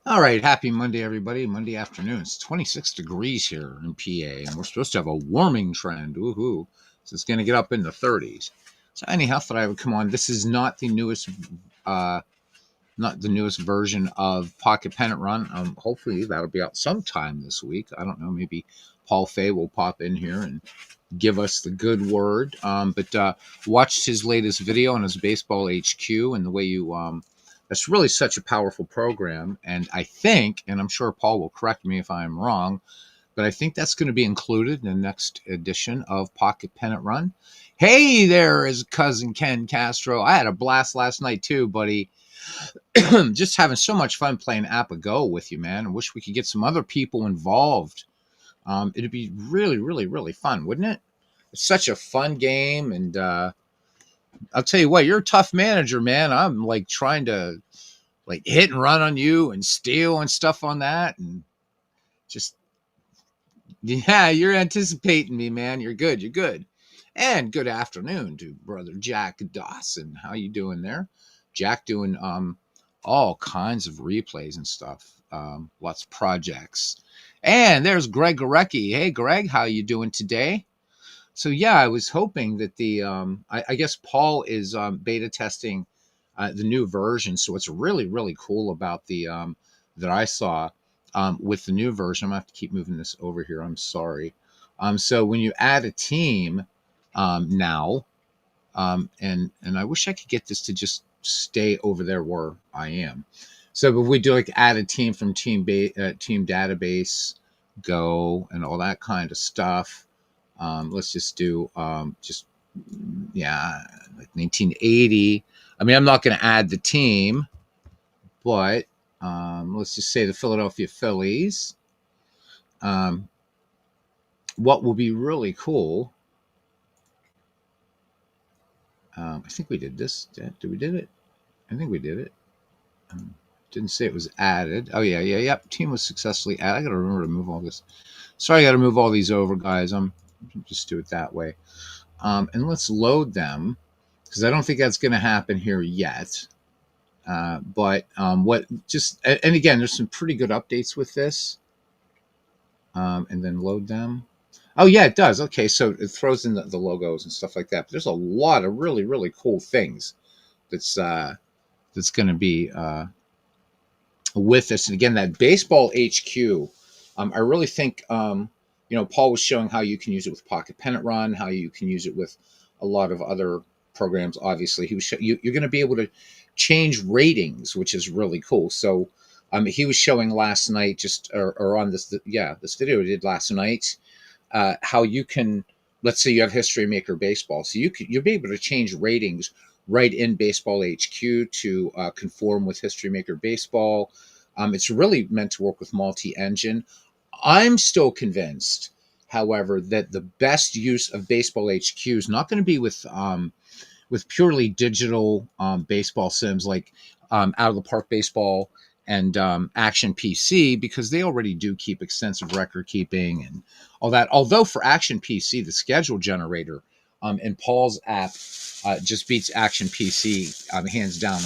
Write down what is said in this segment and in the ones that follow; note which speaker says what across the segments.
Speaker 1: All right, happy Monday, everybody. Monday afternoon. It's 26 degrees here in PA, and we're supposed to have a warming trend. Woohoo! So it's going to get up in the 30s. So anyhow, thought I would come on. This is uh, not the newest version of Pocket Pennant Run. Hopefully that'll be out sometime this week. I don't know. Maybe Paul Fay will pop in here and give us the good word. But watched his latest video on his Baseball HQ and the way you that's really such a powerful program. And I think, and I'm sure Paul will correct me if I'm wrong, but I think that's going to be included in the next edition of Pocket Pennant Run. Hey there is cousin Ken Castro. I had a blast last night too, buddy. Just having so much fun playing Apago with you, man. I wish we could get some other people involved. It'd be really, really, really fun, wouldn't it? It's such a fun game, and I'll tell you what, you're a tough manager, man. I'm like trying to like hit and run on you and steal and stuff on that, and just yeah, you're anticipating me, man. You're good. You're good. And good afternoon to brother Jack Dawson. How you doing there? Jack doing all kinds of replays and stuff. Lots of projects. And there's Greg Gorecki. Hey Greg, how you doing today? So yeah, I was hoping that I guess Paul is beta testing the new version. So what's really really cool about the that I saw with the new version, I'm gonna have to keep moving this over here. I'm sorry. So when you add a team now, and I wish I could get this to just stay over there where I am. So if we do like add a team from team database, go and all that kind of stuff. Let's just do yeah, like 1980. I mean, I'm not going to add the team, but let's just say the Philadelphia Phillies. What will be really cool? I think we did this. Did we did it? I think we did it. Didn't say it was added. Oh yeah, yeah, yep. Team was successfully added. I got to remember to move all this. Sorry, I got to move all these over, guys. I'm just do it that way. And let's load them because I don't think that's going to happen here yet. But what just and again, there's some pretty good updates with this. And then load them. Oh yeah, it does. Okay, so it throws in the logos and stuff like that. But there's a lot of really really cool things that's going to be with this. And again, that Baseball HQ, I really think Paul was showing how you can use it with Pocket Pennant Run, how you can use it with a lot of other programs. Obviously, he was you're going to be able to change ratings, which is really cool. So he was showing last night, just or on this video he did last night, how you can, let's say you have History Maker Baseball, so you'll be able to change ratings right in Baseball HQ to conform with History Maker Baseball. It's really meant to work with multi-engine. I'm still convinced, however, that the best use of Baseball HQ is not going to be with purely digital baseball sims like Out of the Park Baseball and Action PC, because they already do keep extensive record keeping and all that. Although for Action PC, the schedule generator in Paul's app just beats Action PC hands down,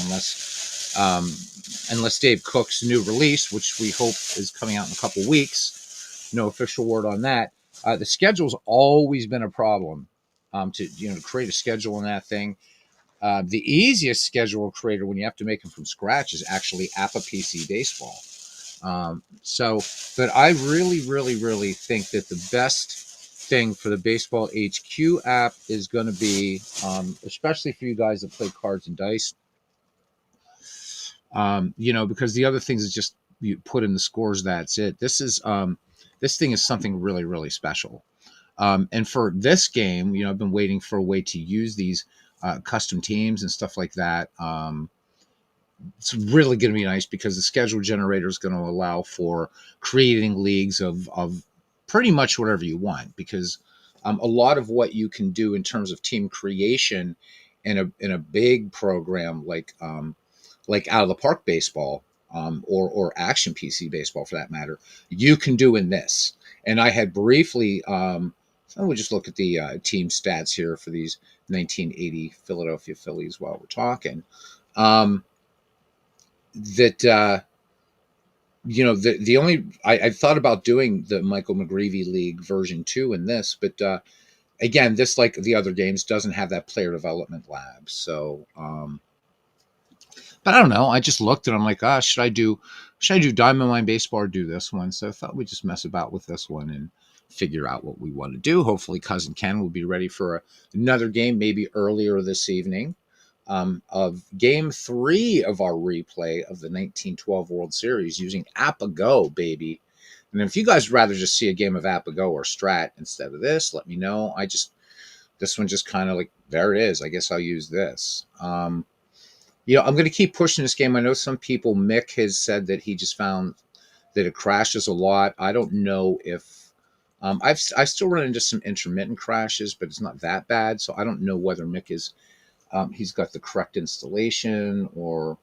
Speaker 1: unless Dave Cook's new release, which we hope is coming out in a couple weeks. No official word on that. The schedule's always been a problem to create a schedule in that thing. The easiest schedule creator when you have to make them from scratch is actually Appa PC Baseball. But I really, really, really think that the best thing for the Baseball HQ app is going to be, especially for you guys that play cards and dice, because the other things is just you put in the scores. That's it. This thing is something really, really special. And for this game, I've been waiting for a way to use these custom teams and stuff like that. It's really going to be nice because the schedule generator is going to allow for creating leagues of pretty much whatever you want, because a lot of what you can do in terms of team creation in a big program like Out of the Park Baseball or Action PC Baseball for that matter, you can do in this. And I had briefly so we'll just look at the team stats here for these 1980 Philadelphia Phillies while we're talking. The only I've thought about doing the Michael McGreevy League version 2 in this, but again, this, like the other games, doesn't have that player development lab. So but I don't know. I just looked and I'm like, ah, should I do Diamond Mine Baseball or do this one? So I thought we'd just mess about with this one and figure out what we want to do. Hopefully, cousin Ken will be ready for another game, maybe earlier this evening, of Game 3 of our replay of the 1912 World Series using Apago, baby. And if you guys would rather just see a game of Apago or Strat instead of this, let me know. This one just kind of like, there it is. I guess I'll use this. I'm going to keep pushing this game. I know some people, Mick has said that he just found that it crashes a lot. I don't know if I still run into some intermittent crashes, but it's not that bad. So I don't know whether Mick is he's got the correct installation or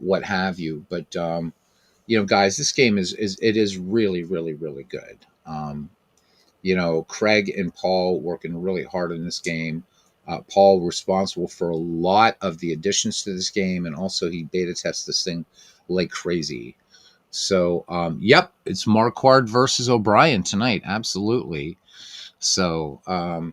Speaker 1: what have you. But guys, this game is really, really, really good. Craig and Paul working really hard in this game. Paul responsible for a lot of the additions to this game, and also he beta tests this thing like crazy. So, yep, it's Marquard versus O'Brien tonight. Absolutely. So, I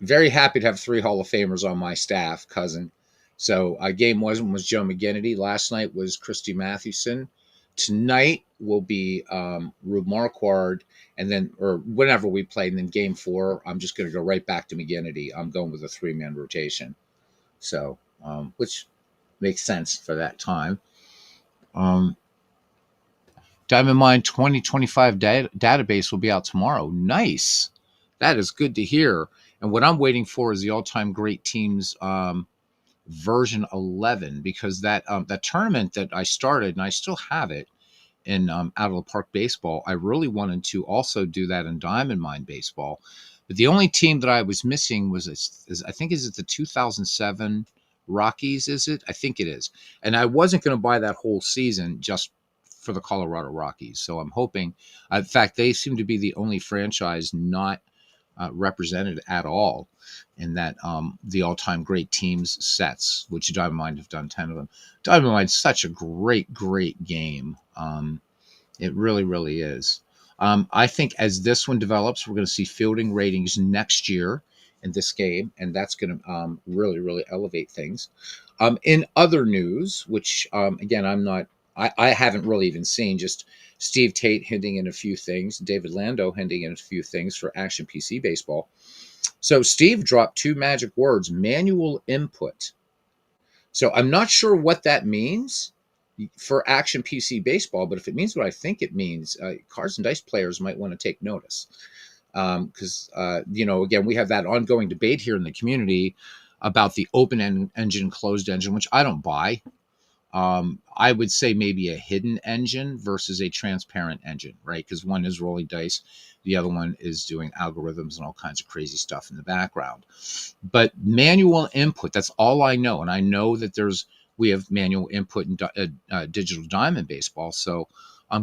Speaker 1: very happy to have 3 Hall of Famers on my staff, cousin. So, game was Joe McGinnity. Last night was Christy Mathewson. Tonight will be Rube Marquard, and then, or whenever we play, and then game 4, I'm just going to go right back to McGinnity. I'm going with a 3-man rotation. So, which makes sense for that time. Diamond Mine 2025 database will be out tomorrow. Nice. That is good to hear. And what I'm waiting for is the all-time great teams version 11, because that tournament that I started, and I still have it in Out of the Park Baseball, I really wanted to also do that in Diamond Mine Baseball. But the only team that I was missing was I think, is it the 2007 Rockies? Is it? I think it is. And I wasn't going to buy that whole season just for the Colorado Rockies. So I'm hoping, in fact, they seem to be the only franchise not represented at all in that the all-time great teams sets, which Diamond Mine have done 10 of them. Diamond Mine's such a great, great game. It really, really is. I think as this one develops, we're going to see fielding ratings next year in this game, and that's going to really, really elevate things. In other news, which again, I haven't really even seen, just Steve Tate hinting in a few things, David Lando hinting in a few things for Action PC Baseball. So Steve dropped 2 magic words: manual input. So I'm not sure what that means for Action PC Baseball, but if it means what I think it means, cards and dice players might want to take notice. Because, again, we have that ongoing debate here in the community about the open engine, closed engine, which I don't buy. I would say maybe a hidden engine versus a transparent engine, right? Because one is rolling dice, the other one is doing algorithms and all kinds of crazy stuff in the background. But manual input, that's all I know. And I know that we have manual input in Digital Diamond Baseball. So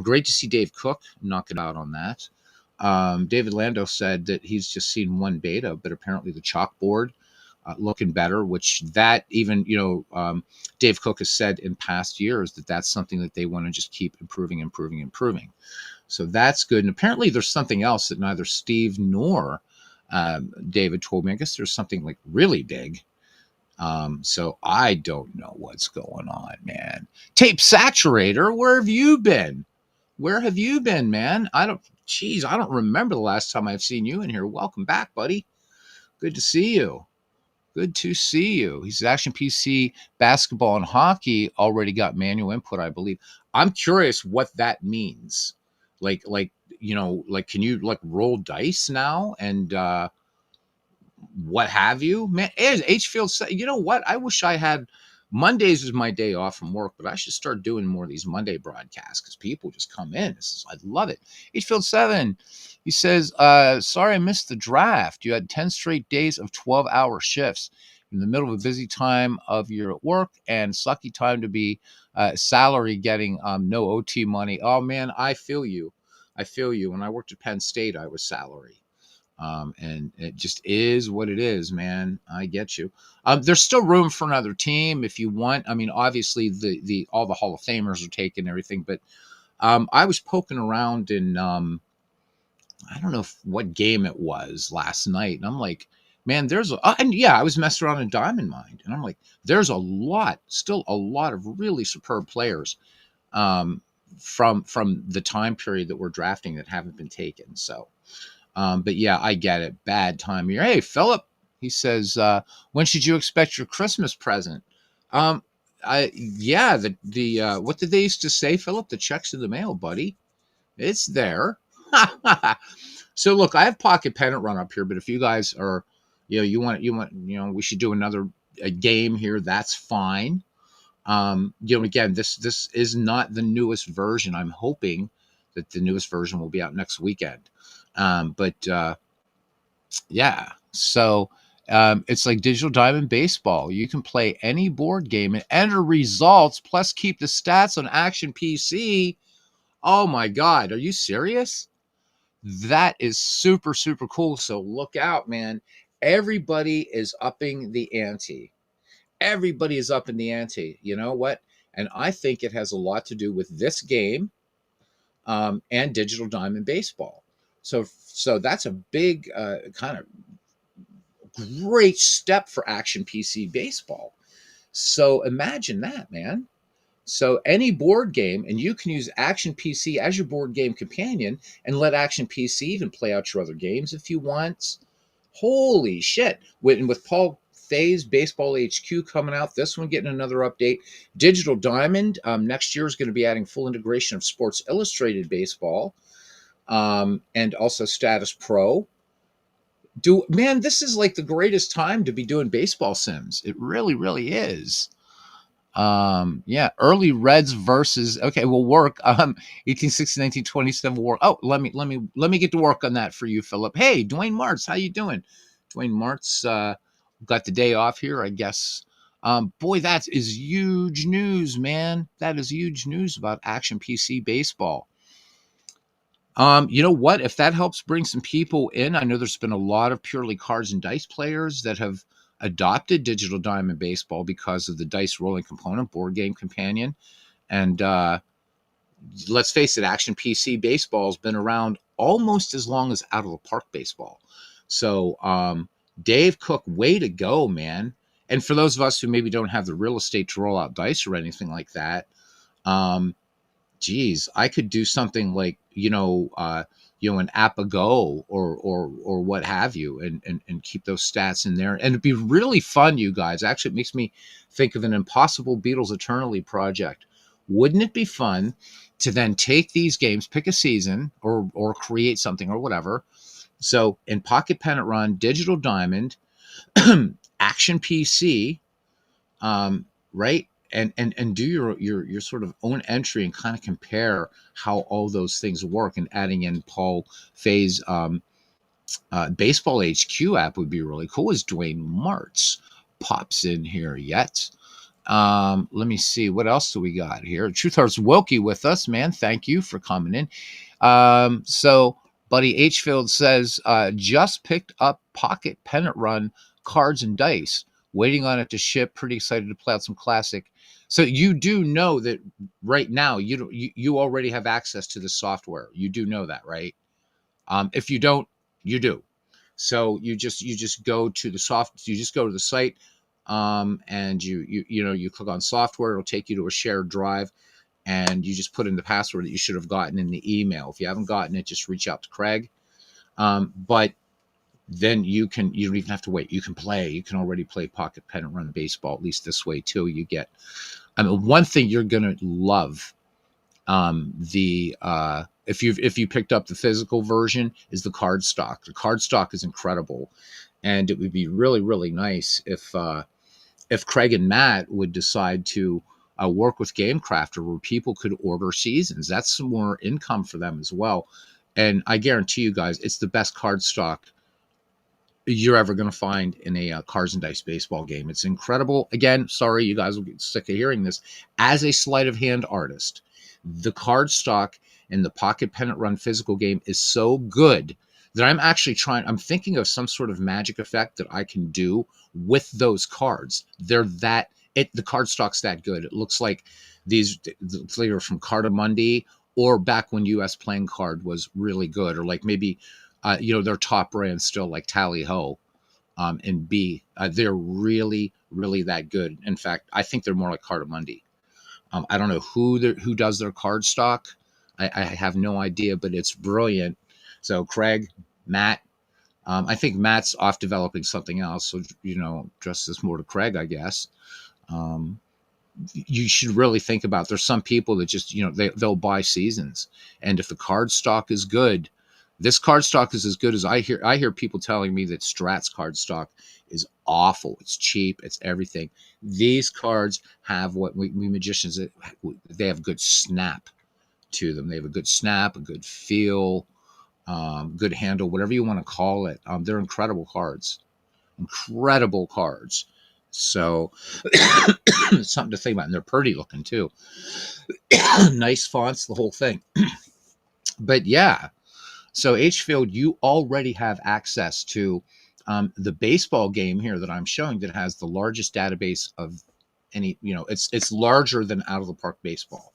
Speaker 1: great to see Dave Cook knock it out on that. David Lando said that he's just seen one beta, but apparently the chalkboard looking better, which that even, Dave Cook has said in past years that that's something that they want to just keep improving. So that's good. And apparently there's something else that neither Steve nor David told me. I guess there's something like really big. So I don't know what's going on, man. Tape Saturator, where have you been? Where have you been, man? I don't remember the last time I've seen you in here. Welcome back, buddy. Good to see you. Good to see you. He's Action PC Basketball and Hockey already got manual input, I believe. I'm curious what that means. Like, can you like roll dice now and what have you? Man, H Field, you know what? I wish I had Mondays is my day off from work, but I should start doing more of these Monday broadcasts because people just come in. I love it. H Field 7, he says, sorry I missed the draft. You had 10 straight days of 12-hour shifts in the middle of a busy time of your work and sucky time to be salary getting no OT money. Oh, man, I feel you. When I worked at Penn State, I was salary. And it just is what it is, man. I get you. There's still room for another team if you want. I mean, obviously the all the Hall of Famers are taking everything, but I was poking around in I don't know what game it was last night, and I'm like, man, and yeah, I was messing around in Diamond Mine, and I'm like, there's still a lot of really superb players um, from the time period that we're drafting that haven't been taken. So, but yeah, I get it. Bad time here. Hey, Philip, he says, when should you expect your Christmas present? Um, yeah, the what did they used to say, Philip? The check's in the mail, buddy. It's there. So look, I have Pocket Pennant run up here, but if you guys are, we should do another a game here. That's fine. Again, this is not the newest version. I'm hoping that the newest version will be out next weekend. But yeah, so it's like Digital Diamond Baseball. You can play any board game and enter results, plus keep the stats on Action PC. Oh my God, are you serious? That is super, super cool. So look out, man. Everybody is upping the ante. Everybody is up in the ante. You know what? And I think it has a lot to do with this game and Digital Diamond Baseball. So that's a big kind of great step for Action PC Baseball. So imagine that, man. So any board game, and you can use Action PC as your board game companion and let Action PC even play out your other games if you want. Holy shit. With Paul Fay's Baseball HQ coming out, this one getting another update. Digital Diamond next year is going to be adding full integration of Sports Illustrated Baseball and also Status Pro. Man, this is like the greatest time to be doing baseball sims. It really, really is. Yeah, early Reds versus okay, will work. 1860, 1927 war. Oh, let me get to work on that for you, Philip. Hey, Dwayne Martz, how you doing? Dwayne Martz got the day off here, I guess. Boy, that is huge news, man. That is huge news about Action PC Baseball. You know what? If that helps bring some people in, I know there's been a lot of purely cards and dice players that have adopted Digital Diamond Baseball because of the dice rolling component, board game companion. And let's face it, Action PC Baseball has been around almost as long as Out of the Park Baseball. So, Dave Cook, way to go, man. And for those of us who maybe don't have the real estate to roll out dice or anything like that, geez, I could do something like, an Apago or what have you, and keep those stats in there. And it'd be really fun, you guys. Actually, it makes me think of an Impossible Beatles Eternally project. Wouldn't it be fun to then take these games, pick a season or create something or whatever? So in Pocket Pennant Run, Digital Diamond, Action PC, right? And do your sort of own entry and kind of compare how all those things work, and adding in Paul Fay's Baseball HQ app would be really cool as Dwayne Martz pops in here yet. Let me see. What else do we got here? Truth Hearts Wilkie with us, man. Thank you for coming in. So Buddy Hfield says, just picked up Pocket Pennant Run cards and dice, waiting on it to ship. Pretty excited to play out some classic. So you do know that right now you already have access to the software. You do know that, right? If you don't, you do. So you just go to the site, and you click on software. It'll take you to a shared drive, and you just put in the password that you should have gotten in the email. If you haven't gotten it, just reach out to Craig. But then you don't even have to wait. You can already play Pocket Pennant Run Baseball, at least this way too. You get, one thing you're gonna love, if you picked up the physical version, is the card stock. The card stock is incredible, and it would be really, really nice if Craig and Matt would decide to work with GameCrafter, where people could order seasons. That's some more income for them as well. And I guarantee you guys, it's the best card stock you're ever going to find in a cards and dice baseball game. It's incredible. Again, sorry, you guys will get sick of hearing this. As a sleight of hand artist, the card stock in the Pocket Pennant Run physical game is so good that I'm actually trying. I'm thinking of some sort of magic effect that I can do with those cards. They're that the card stock's that good. It looks like they were from Cardamundi, or back when US Playing Card was really good, or like maybe their top brand still, like Tally Ho and B. They're really, really that good. In fact, I think they're more like Cardamundi. I don't know who does their card stock. I have no idea, but it's brilliant. So Craig, Matt, I think Matt's off developing something else. So just this more to Craig, I guess. Um, you should really think about. There's some people that just they'll buy seasons, and if the card stock is good, this card stock is as good as I hear. I hear people telling me that Strat's card stock is awful. It's cheap. It's everything. These cards have what we magicians, they have good snap to them. They have a good snap, a good feel, good handle, whatever you want to call it. They're incredible cards. Incredible cards. So something to think about. And they're pretty looking too. Nice fonts, the whole thing. But yeah, so H-Field, you already have access to the baseball game here that I'm showing that has the largest database of any, it's larger than Out of the Park Baseball.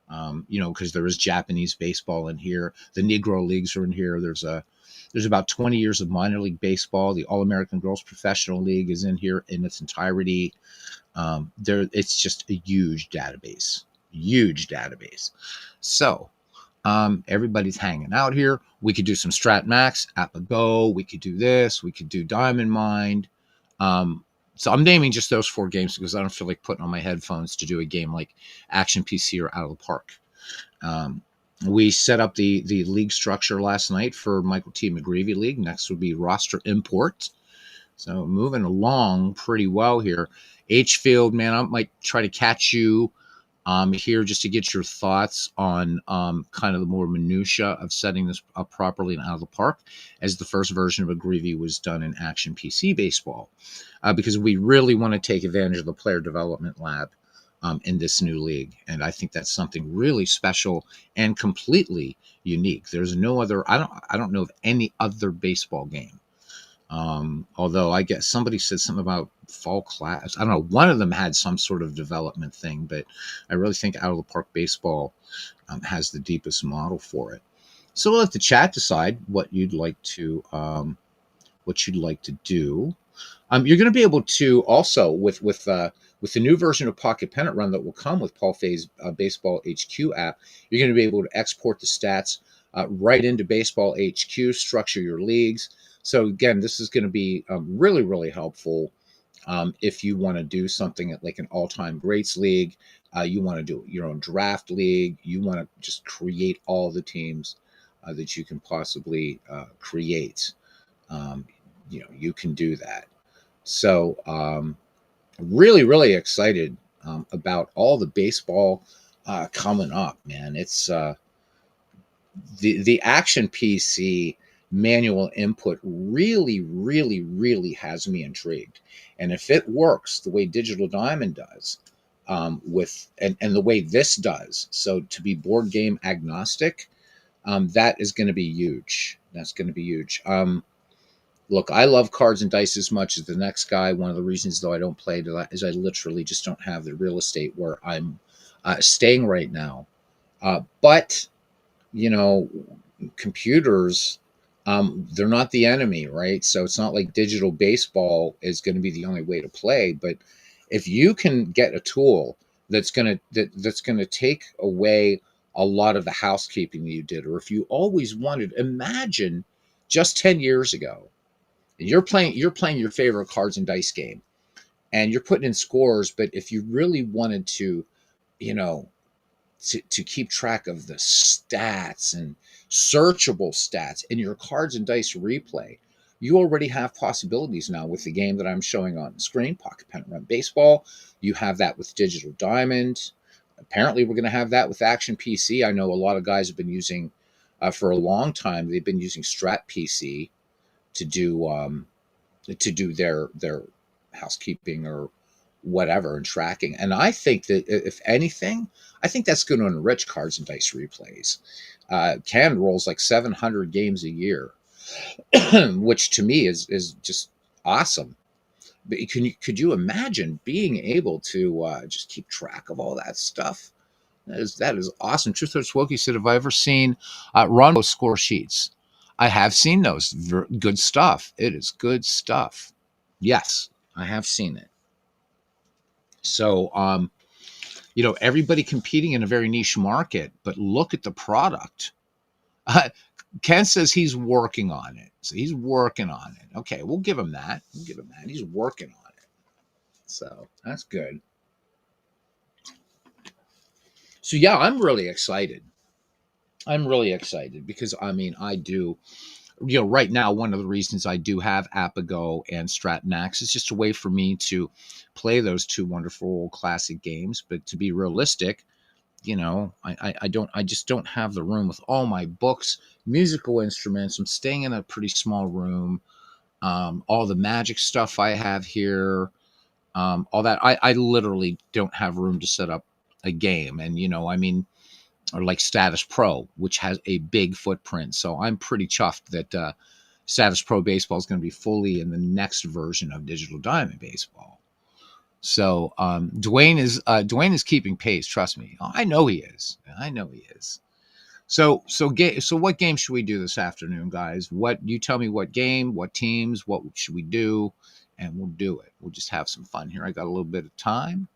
Speaker 1: Because there is Japanese baseball in here. The Negro Leagues are in here. There's about 20 years of minor league baseball. The All-American Girls Professional League is in here in its entirety. It's just a huge database. So everybody's hanging out here. We could do some Strat Max, Apago. We could do this. We could do Diamond Mind. So I'm naming just those 4 games because I don't feel like putting on my headphones to do a game like Action PC or Out of the Park. We set up the league structure last night for Michael T. McGreevy League. Next would be roster import. So moving along pretty well here. H-Field, man, I might try to catch you here just to get your thoughts on kind of the more minutia of setting this up properly and Out of the Park, as the first version of McGreevy was done in Action PC Baseball, because we really want to take advantage of the player development lab in this new league. And I think that's something really special and completely unique. There's no other, I don't know of any other baseball game. Although I guess somebody said something about fall class. I don't know. One of them had some sort of development thing, but I really think Out of the Park Baseball has the deepest model for it. So we'll let the chat decide what you'd like to do. You're going to be able to also with the new version of Pocket Pennant Run that will come with Paul Fay's Baseball HQ app. You're going to be able to export the stats right into Baseball HQ, structure your leagues. So again, this is going to be really, really helpful if you want to do something at like an all-time greats league. You want to do your own draft league. You want to just create all the teams that you can possibly create. You can do that. So really, really excited about all the baseball coming up, man. It's the Action PC manual input really, really, really has me intrigued. And if it works the way Digital Diamond does, and the way this does, so to be board game agnostic, that is going to be huge. That's going to be huge. Look, I love cards and dice as much as the next guy. One of the reasons, though, I don't play is I literally just don't have the real estate where I'm staying right now. But computers, they're not the enemy, right? So it's not like digital baseball is going to be the only way to play. But if you can get a tool that's going to take away a lot of the housekeeping that you did, or if you always wanted, imagine just 10 years ago, you're playing your favorite cards and dice game, and you're putting in scores. But if you really wanted to, to keep track of the stats and searchable stats in your cards and dice replay, you already have possibilities now with the game that I'm showing on the screen, Pocket Pennant Run Baseball. You have that with Digital Diamond. Apparently, we're going to have that with Action PC. I know a lot of guys have been using, for a long time, they've been using Strat PC to do their housekeeping or whatever and tracking. And I think that if anything, I think that's going to enrich cards and dice replays. Can rolls like 700 games a year. which to me is just awesome. But could you imagine being able to just keep track of all that stuff? That is awesome. Truth or Swokie said, "Have I ever seen Ron score sheets? I have seen those. Good stuff. It is good stuff. Yes, I have seen it. So, everybody competing in a very niche market, but look at the product. Uh, Ken says he's working on it. So he's working on it. Okay, we'll give him that. We'll give him that. He's working on it. So that's good. So yeah, I'm really excited. I'm really excited because I do, right now, one of the reasons I do have Apago and Stratton Axe is just a way for me to play those two wonderful classic games. But to be realistic, I just don't have the room with all my books, musical instruments. I'm staying in a pretty small room. All the magic stuff I have here, all that. I literally don't have room to set up a game. And, or like Status Pro, which has a big footprint. So I'm pretty chuffed that Status Pro Baseball is going to be fully in the next version of Digital Diamond Baseball. So Dwayne is keeping pace. Trust me. Oh, I know he is. I know he is. So what game should we do this afternoon, guys? What you tell me? What game? What teams? What should we do? And we'll do it. We'll just have some fun here. I got a little bit of time.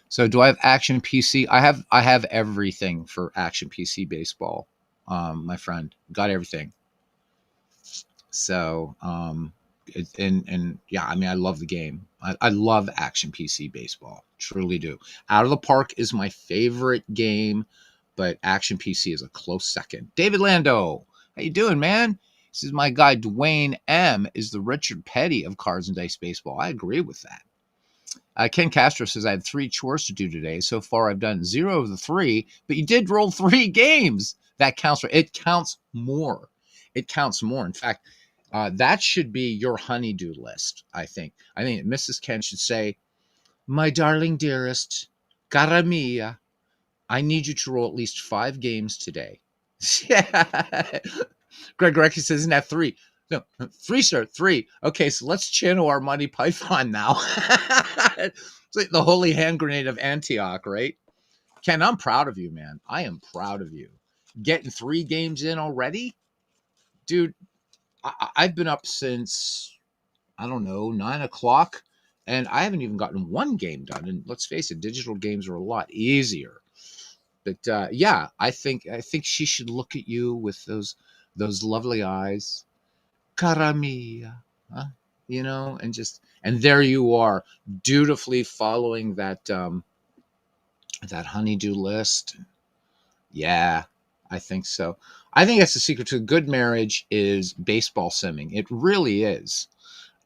Speaker 1: So do I have Action PC? I have everything for Action PC Baseball, my friend. Got everything. So and yeah, I love the game. I love Action PC Baseball. Truly do. Out of the Park is my favorite game, but Action PC is a close second. David Lando, how you doing, man? This is my guy Dwayne M. is the Richard Petty of Cards and Dice Baseball. I agree with that. Ken Castro says, I had 3 chores to do today. So far, I've done 0 of the 3, but you did roll 3 games. That counts. It counts more. It counts more. In fact, that should be your honeydew list, I think. I think Mrs. Ken should say, my darling dearest, cara mia, I need you to roll at least 5 games today. Greg Recky says, isn't that 3? No, 3, sir, 3. Okay, so let's channel our Monty Python now. It's like the holy hand grenade of Antioch, right? Ken, I'm proud of you, man. I am proud of you. Getting 3 games in already? Dude, I've been up since, I don't know, 9 o'clock, and I haven't even gotten 1 game done. And let's face it, digital games are a lot easier. But yeah, I think she should look at you with those lovely eyes, cara mia, huh? And there you are, dutifully following that honeydew list. Yeah, I think so. I think that's the secret to a good marriage is baseball simming. It really is.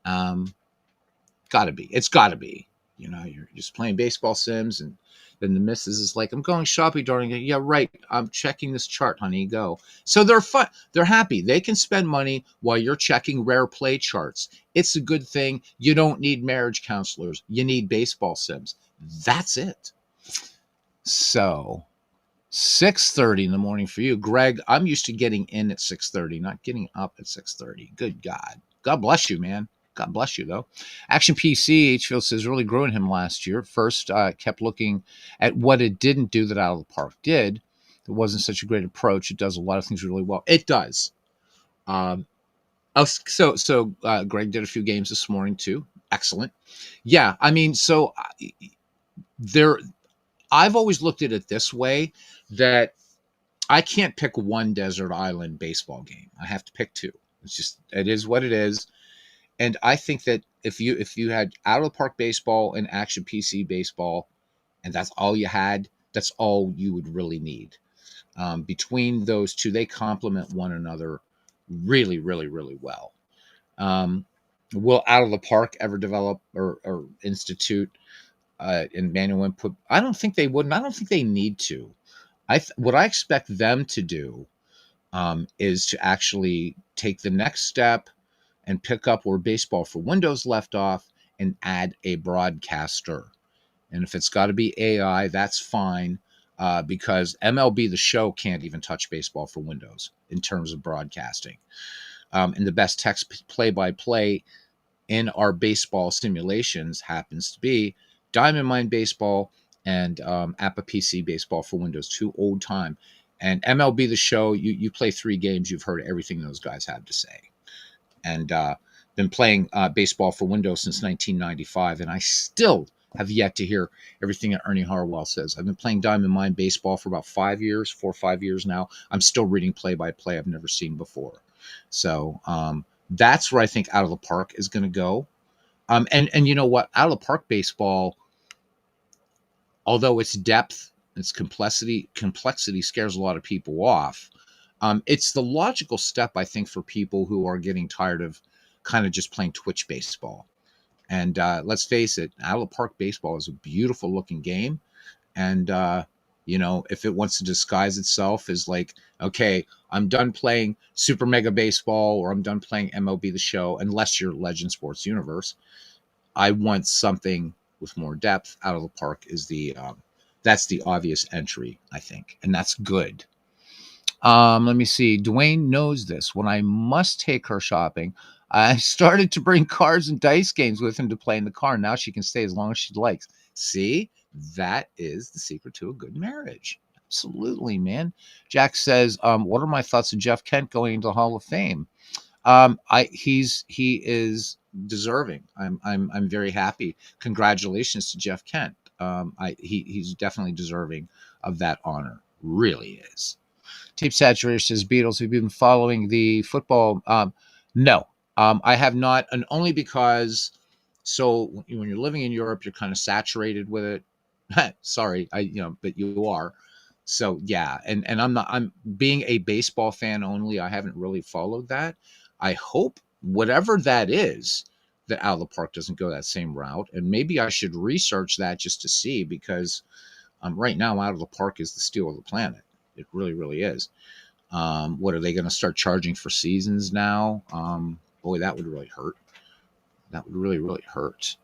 Speaker 1: Um, Gotta be. It's gotta be. You're just playing baseball sims, and then the missus is like, I'm going shopping, darling. Yeah, right. I'm checking this chart, honey. Go. So they're fun. They're happy. They can spend money while you're checking rare play charts. It's a good thing. You don't need marriage counselors. You need baseball sims. That's it. So 6:30 in the morning for you, Greg. I'm used to getting in at 6:30, not getting up at 6:30. Good God. God bless you, man. God bless you, though. Action PC, Hfield says, really grew in him last year. First, kept looking at what it didn't do that Out of the Park did. It wasn't such a great approach. It does a lot of things really well. It does. Greg did a few games this morning, too. Excellent. Yeah, there. I've always looked at it this way, that I can't pick one desert island baseball game. I have to pick 2. It is what it is. And I think that if you had Out of the Park Baseball and Action PC Baseball, and that's all you had, that's all you would really need. Between those 2, they complement one another really, really, really well. Will Out of the Park ever develop or institute in manual input? I don't think they would, and I don't think they need to. What I expect them to do is to actually take the next step and pick up where Baseball for Windows left off and add a broadcaster. And if it's got to be AI, that's fine, because MLB The Show can't even touch Baseball for Windows in terms of broadcasting. And the best text play-by-play in our baseball simulations happens to be Diamond Mine Baseball and Appa PC Baseball for Windows, two old time. And MLB The Show, you play 3 games, you've heard everything those guys have to say. And been playing baseball for Windows since 1995, and I still have yet to hear everything that Ernie Harwell says. I've been playing Diamond Mine Baseball for about 5 years, 4 or 5 years now. I'm still reading play-by-play I've never seen before. So that's where I think Out of the Park is going to go. And you know what? Out of the Park baseball, although its depth, its complexity scares a lot of people off. It's the logical step, I think, for people who are getting tired of kind of just playing Twitch baseball. And let's face it, Out of the Park baseball is a beautiful looking game. And if it wants to disguise itself as like, okay, I'm done playing Super Mega Baseball or I'm done playing MLB The Show, unless you're Legend Sports Universe, I want something with more depth. Out of the Park is that's the obvious entry, I think, and that's good. Let me see. Dwayne knows this. When I must take her shopping, I started to bring cards and dice games with him to play in the car. Now she can stay as long as she likes. See, that is the secret to a good marriage. Absolutely, man. Jack says, "What are my thoughts on Jeff Kent going into the Hall of Fame?" He is deserving. I'm very happy. Congratulations to Jeff Kent. He's definitely deserving of that honor. Really is. Tape Saturator says, Beatles, have you been following the football? No, I have not, and only because, so when you're living in Europe, you're kind of saturated with it. Sorry, but you are. So yeah, and I'm being a baseball fan only. I haven't really followed that. I hope whatever that is, that Out of the Park doesn't go that same route, and maybe I should research that just to see, because right now Out of the Park is the steal of the planet. It really, really is. What are they going to start charging for seasons now? Boy, that would really hurt. That would really, really hurt.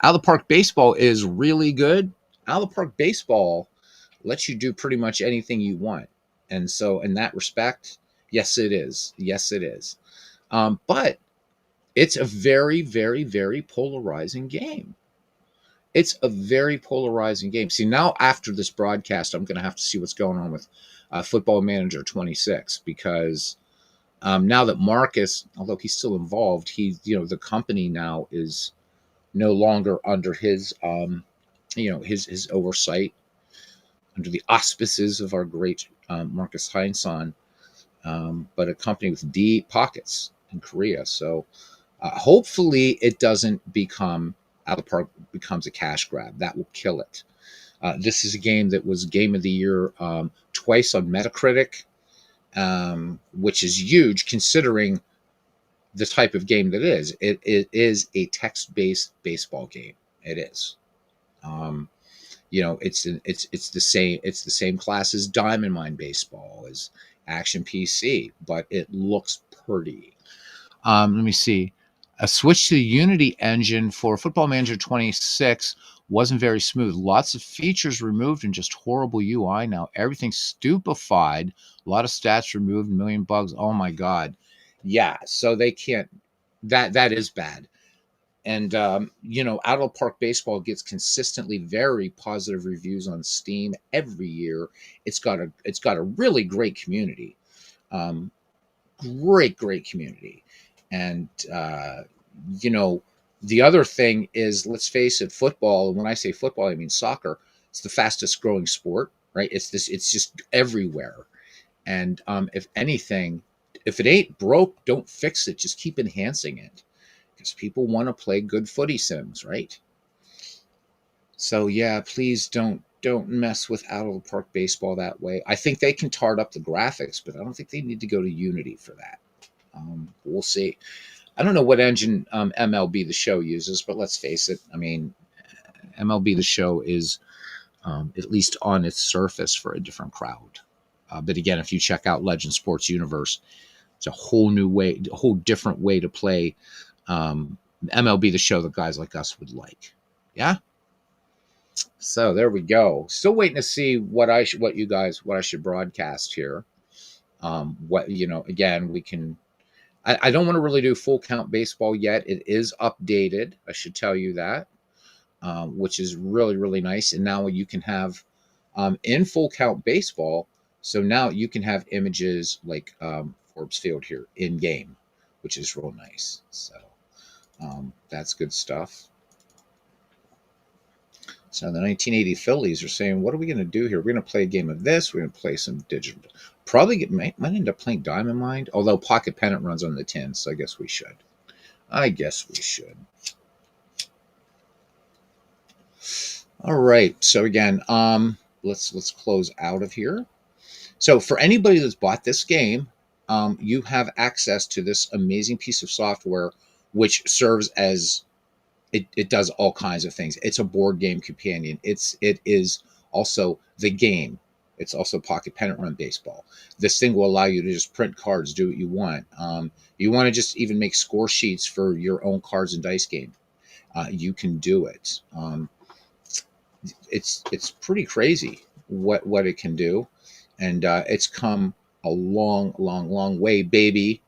Speaker 1: Out of the Park baseball is really good. Out of the Park baseball lets you do pretty much anything you want. And so, in that respect, yes, it is. Yes, it is. But it's a very, very, very polarizing game. It's a very polarizing game. See, now after this broadcast, I'm going to have to see what's going on with Football Manager 26, because now that Marcus, although he's still involved, the company now is no longer under his his oversight, under the auspices of our great Marcus Heinsohn, but a company with deep pockets in Korea. So hopefully it doesn't become Out of the Park becomes a cash grab. That will kill it. This is a game that was Game of the Year twice on Metacritic, which is huge considering the type of game that it is. It is a text-based baseball game. It is. It's the same class as Diamond Mine Baseball, as Action PC, but it looks pretty. Let me see. A switch to the Unity engine for Football Manager 26 wasn't very smooth. Lots of features removed and just horrible UI now. Everything's stupefied. A lot of stats removed, a million bugs. Oh my God. Yeah, so they can't. That is bad. And Out of the Park baseball gets consistently very positive reviews on Steam every year. It's got a really great community. Great community. And the other thing is, let's face it, football, and when I say football, I mean soccer, it's the fastest growing sport, right? It's just everywhere. And if anything, if it ain't broke, don't fix it. Just keep enhancing it, because people want to play good footy sims, right? So yeah, please don't mess with Out of the Park baseball that way. I think they can tart up the graphics, but I don't think they need to go to Unity for that. We'll see. I don't know what engine MLB The Show uses, but let's face it. I mean, MLB The Show is, at least on its surface, for a different crowd. But again, if you check out Legend Sports Universe, it's a whole new way, a whole different way to play MLB The Show that guys like us would like. Yeah. So there we go. Still waiting to see what I should broadcast here. Again, we can I don't want to really do full count baseball yet. It is updated. I should tell you that, which is really, really nice. And now you can have in full count baseball. So now you can have images like Forbes Field here in game, which is real nice. So that's good stuff. So the 1980 Phillies are saying, what are we going to do here? We're going to play a game of this. We're going to play some digital. Probably might end up playing Diamond Mind, although Pocket Pennant runs on the 10, so I guess we should. All right. So again, let's close out of here. So for anybody that's bought this game, you have access to this amazing piece of software, which serves as it does all kinds of things. It's a board game companion. It is also the game. It's also Pocket Pennant Run Baseball. This thing will allow you to just print cards, do what you want. You want to just even make score sheets for your own cards and dice game. You can do it. It's pretty crazy what it can do, and it's come a long way, baby.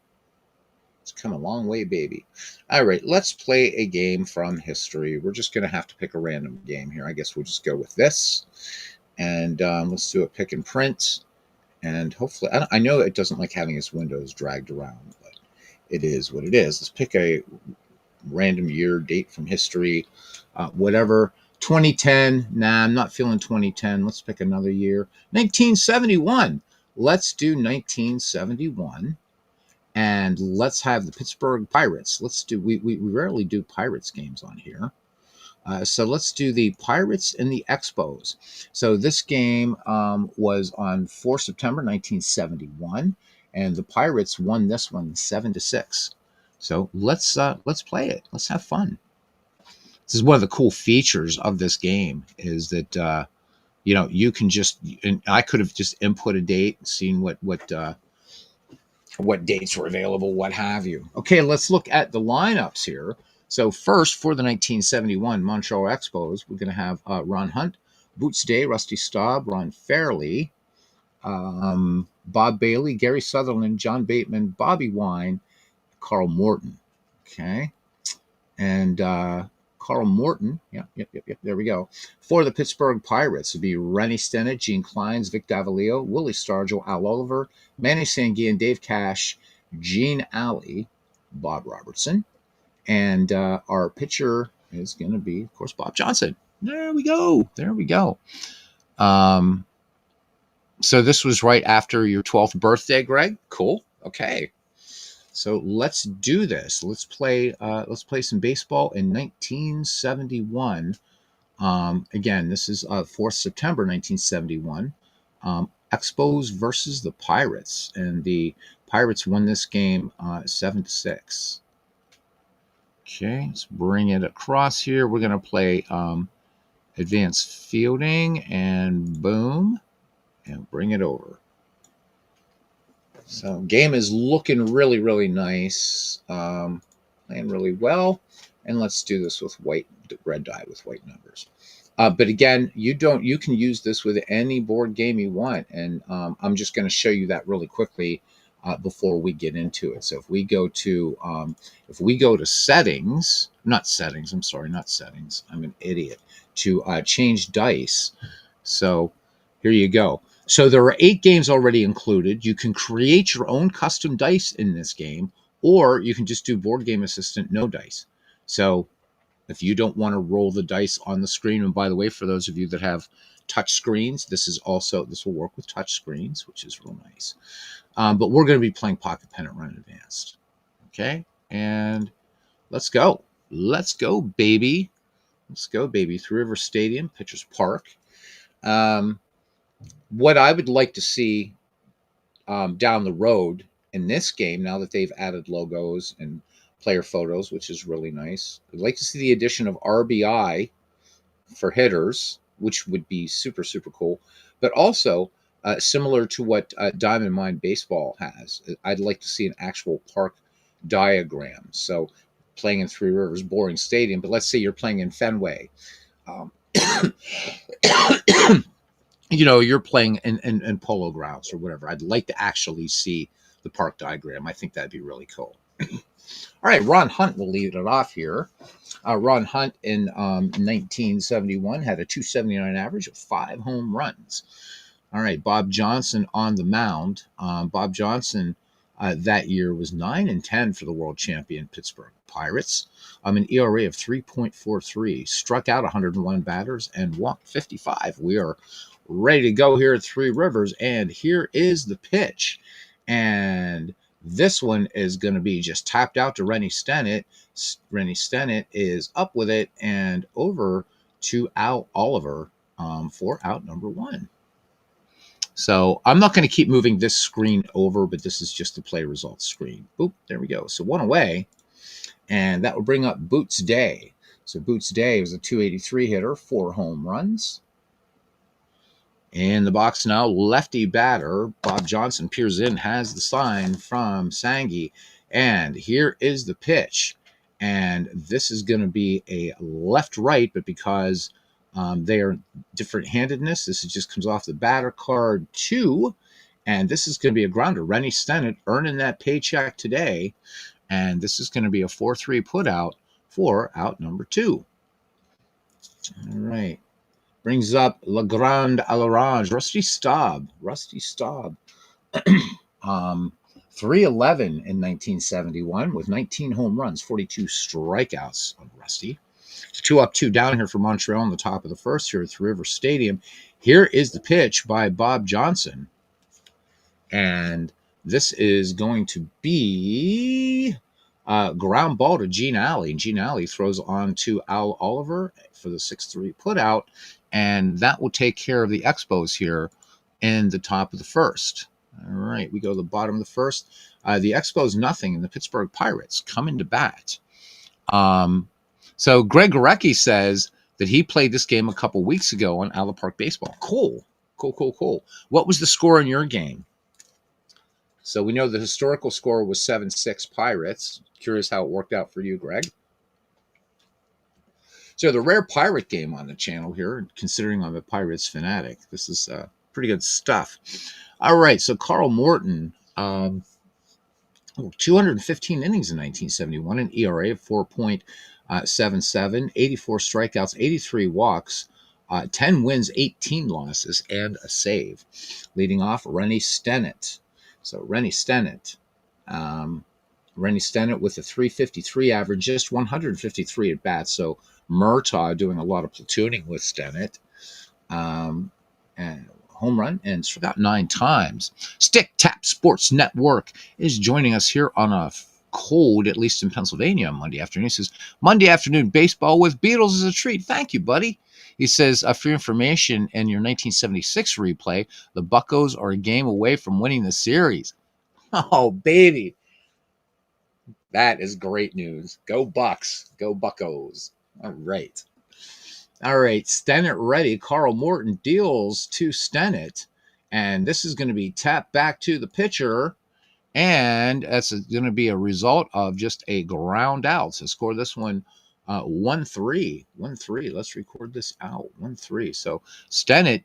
Speaker 1: It's come a long way, baby. All right, let's play a game from history. We're just going to have to pick a random game here. I guess we'll just go with this. And let's do a pick and print. And hopefully, I know it doesn't like having its windows dragged around, but it is what it is. Let's pick a random year, date from history, whatever. 2010. Nah, I'm not feeling 2010. Let's pick another year. 1971. Let's do 1971. And let's have the Pittsburgh Pirates. Let's do, we rarely do Pirates games on here. So let's do the Pirates and the Expos. So this game was on 4 September 1971, and the Pirates won this one 7-6. So let's play it. Let's have fun. This is one of the cool features of this game is that you can just, and I could have just input a date, seen what dates were available, what have you. Okay, let's look at the lineups here. So first, for the 1971 Montreal Expos, we're going to have Ron Hunt, Boots Day, Rusty Staub, Ron Fairley, Bob Bailey, Gary Sutherland, John Bateman, Bobby Wine, Carl Morton. Okay, and Carl Morton, yep, there we go. For the Pittsburgh Pirates, it'd be Rennie Stennett, Gene Clines, Vic Davalio, Willie Stargell, Al Oliver, Manny Sanguian, Dave Cash, Gene Alley, Bob Robertson. And our pitcher is going to be, of course, Bob Johnson. There we go. So this was right after your 12th birthday, Greg. Cool. Okay. So let's do this. Let's play some baseball in 1971. Again, this is 4th September 1971. Expos versus the Pirates, and the Pirates won this game 7-6. Okay, let's bring it across here. We're going to play advanced fielding, and boom, and bring it over. So game is looking really, really nice. Playing really well. And let's do this with red dye with white numbers. But again, you can use this with any board game you want. And I'm just going to show you that really quickly before we get into it. So if we go to settings, not settings, I'm an idiot, to change dice. So here you go. So there are 8 games already included. You can create your own custom dice in this game, or you can just do Board Game Assistant, no dice. So if you don't want to roll the dice on the screen, and by the way, for those of you that have touch screens, this will work with touch screens, which is real nice. But we're going to be playing Pocket Pennant Run Advanced. Okay, and let's go. Let's go, baby. Three River Stadium, Pitchers Park. What I would like to see down the road in this game, now that they've added logos and player photos, which is really nice, I'd like to see the addition of RBI for hitters, which would be super, super cool. But also, similar to what Diamond Mine Baseball has, I'd like to see an actual park diagram. So playing in Three Rivers, boring stadium, but let's say you're playing in Fenway. You're playing in Polo Grounds or whatever. I'd like to actually see the park diagram. I think that'd be really cool. All right, Ron Hunt will lead it off here. Ron Hunt in 1971 had a 279 average with 5 home runs. All right, Bob Johnson on the mound. Bob Johnson that year was 9-10 for the world champion Pittsburgh Pirates. An ERA of 3.43, struck out 101 batters and walked 55. We are ready to go here at Three Rivers, and here is the pitch. And this one is going to be just tapped out to Rennie Stennett. Rennie Stennett is up with it and over to Al Oliver for out number 1. So I'm not going to keep moving this screen over, but this is just the play results screen. Boop, there we go. So 1 away, and that will bring up Boots Day. So Boots Day was a 283 hitter, 4 home runs. In the box now, lefty batter, Bob Johnson peers in, has the sign from Sangi. And here is the pitch. And this is going to be a left-right, but because they are different-handedness, this just comes off the batter card 2. And this is going to be a grounder. Rennie Stennett earning that paycheck today. And this is going to be a 4-3 putout for out number 2. All right. Brings up La Grande à l'Orange, Rusty Staub. 311 in 1971 with 19 home runs, 42 strikeouts of Rusty. 2 up, 2 down here for Montreal on the top of the first here at the River Stadium. Here is the pitch by Bob Johnson. And this is going to be ground ball to Gene Alley. Gene Alley throws on to Al Oliver for the 6-3 putout. And that will take care of the Expos here in the top of the first. All right, we go to the bottom of the first. The Expos nothing, and the Pittsburgh Pirates come into bat. So Greg Gorecki says that he played this game a couple weeks ago on Ala Park Baseball. Cool. What was the score in your game? So we know the historical score was 7-6 Pirates. Curious how it worked out for you, Greg. So the rare pirate game on the channel here, considering I'm a Pirates fanatic. This is pretty good stuff. All right, so Carl Morton, 215 innings in 1971, an ERA of 4.77, 84 strikeouts, 83 walks, 10 wins, 18 losses, and a save. Leading off, Rennie Stennett. So Rennie Stennett with a 353 average, just 153 at bats. So Murtaugh doing a lot of platooning with Stennett. And home run and struck out 9 times. Stick Tap Sports Network is joining us here on a cold, at least in Pennsylvania, on Monday afternoon. He says, Monday afternoon baseball with Beatles is a treat. Thank you, buddy. He says, for your information, in your 1976 replay, the Buccos are a game away from winning the series. Oh, baby. That is great news. Go Bucks. Go Buccos. All right. Stennett ready. Carl Morton deals to Stennett. And this is going to be tapped back to the pitcher. And that's going to be a result of just a ground out. So score this one 1-3. 1-3. Let's record this out. 1-3. So Stennett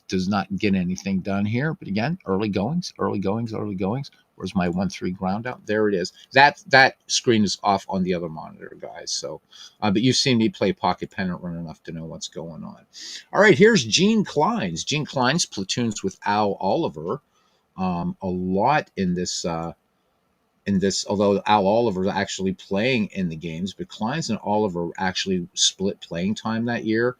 Speaker 1: does not get anything done here. But again, early goings. Where's my 1-3 ground out? There it is. That screen is off on the other monitor, guys. So, but you've seen me play Pocket Pennant run enough to know what's going on. All right, here's Gene Clines. Gene Clines platoons with Al Oliver a lot in this. Although Al Oliver is actually playing in the games, but Clines and Oliver actually split playing time that year.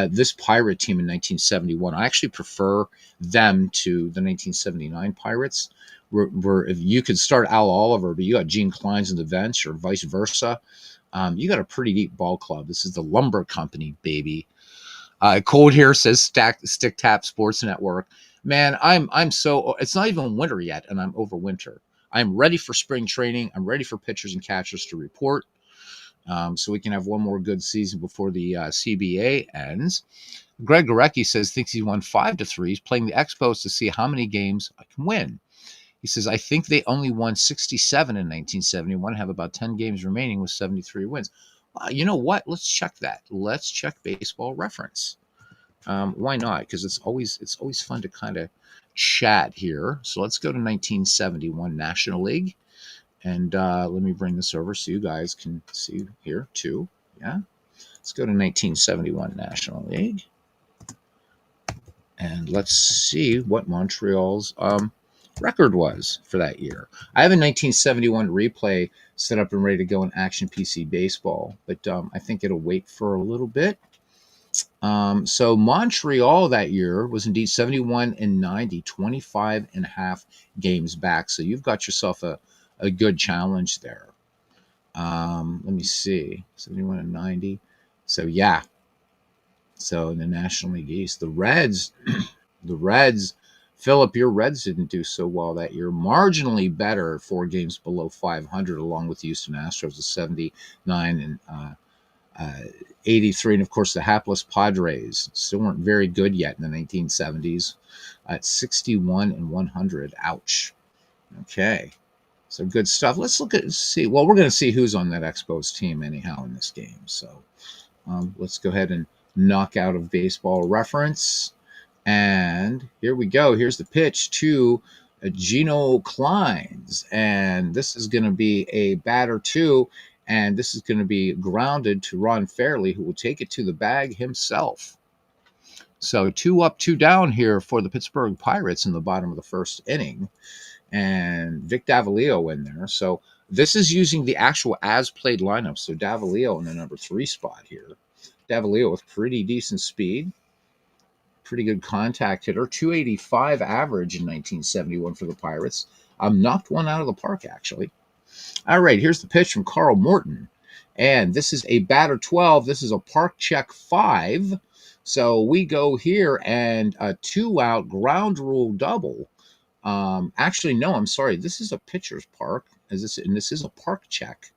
Speaker 1: This Pirate team in 1971, I actually prefer them to the 1979 Pirates. Where if you could start Al Oliver, but you got Gene Clines in the bench, or vice versa, you got a pretty deep ball club. This is the Lumber Company, baby. Cold here says Stick Tap Sports Network. Man, I'm so, it's not even winter yet, and I'm over winter. I'm ready for spring training. I'm ready for pitchers and catchers to report, so we can have one more good season before the CBA ends. Greg Gorecki says thinks he won 5-3. He's playing the Expos to see how many games I can win. He says, I think they only won 67 in 1971, have about 10 games remaining with 73 wins. You know what? Let's check that. Let's check Baseball Reference. Why not? Because it's always fun to kind of chat here. So let's go to 1971 National League. And let me bring this over so you guys can see here too. Yeah. Let's go to 1971 National League. And let's see what Montreal's record was for that year. I have a 1971 replay set up and ready to go in Action PC Baseball, but I think it'll wait for a little bit. So Montreal that year was indeed 71 and 90, 25 and a half games back. So you've got yourself a good challenge there. Let me see, 71 and 90. So yeah. So in the National League East, the Reds, Philip, your Reds didn't do so well that year. Marginally better, 4 games below 500, along with the Houston Astros, of 79 and 83, and of course the hapless Padres still weren't very good yet in the 1970s at 61 and 100. Ouch. Okay, so good stuff. Let's see. Well, we're going to see who's on that Expos team anyhow in this game. So let's go ahead and knock out of Baseball Reference, and here we go. Here's the pitch to Geno Kleins, and this is going to be a batter too. And this is going to be grounded to Ron Fairley, who will take it to the bag himself. So 2 up, 2 down here for the Pittsburgh Pirates in the bottom of the first inning. And Vic Davalillo in there. So this is using the actual as-played lineup. So Davalillo in the number 3 spot here. Davalillo with pretty decent speed. Pretty good contact hitter. 285 average in 1971 for the Pirates. Knocked one out of the park, actually. All right, here's the pitch from Carl Morton. And this is a batter 12. This is a park check 5. So we go here and a 2-out ground rule double. Actually, no, I'm sorry. This is a pitcher's park. And this is a park check.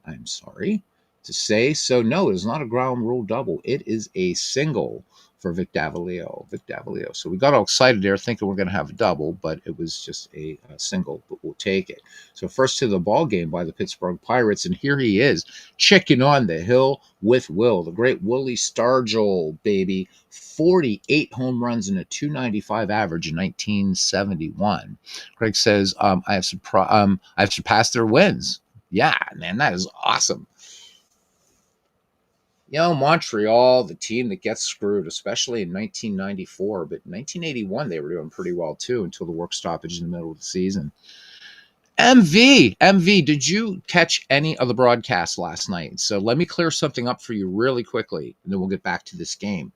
Speaker 1: I'm sorry to say. So, no, it is not a ground rule double. It is a single for Vic Davalillo. So we got all excited there thinking we're going to have a double, but it was just a single, but we'll take it. So first to the ball game by the Pittsburgh Pirates, and here he is, checking on the hill with Will, the great Willie Stargell, baby. 48 home runs and a 295 average in 1971. Greg says, I have surpassed their wins. Yeah, man, that is awesome. Montreal, the team that gets screwed, especially in 1994. But in 1981, they were doing pretty well, too, until the work stoppage in the middle of the season. MV, did you catch any of the broadcasts last night? So let me clear something up for you really quickly, and then we'll get back to this game.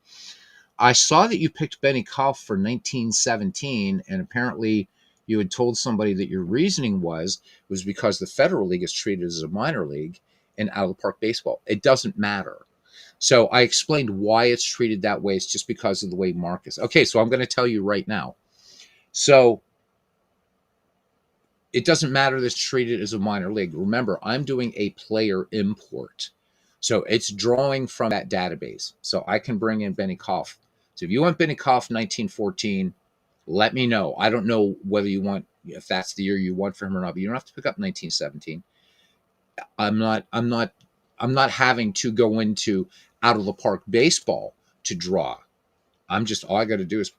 Speaker 1: I saw that you picked Benny Kauff for 1917, and apparently you had told somebody that your reasoning was because the Federal League is treated as a minor league in out-of-the-park baseball. It doesn't matter. So I explained why it's treated that way. It's just because of the way Marcus. Okay, so I'm going to tell you right now. So it doesn't matter that it's treated as a minor league. Remember, I'm doing a player import. So it's drawing from that database. So I can bring in Benny Kauff. So if you want Benny Kauff 1914, let me know. I don't know whether you want, if that's the year you want for him or not, but you don't have to pick up 1917. I'm not having to go into out of the park baseball to draw. All I got to do is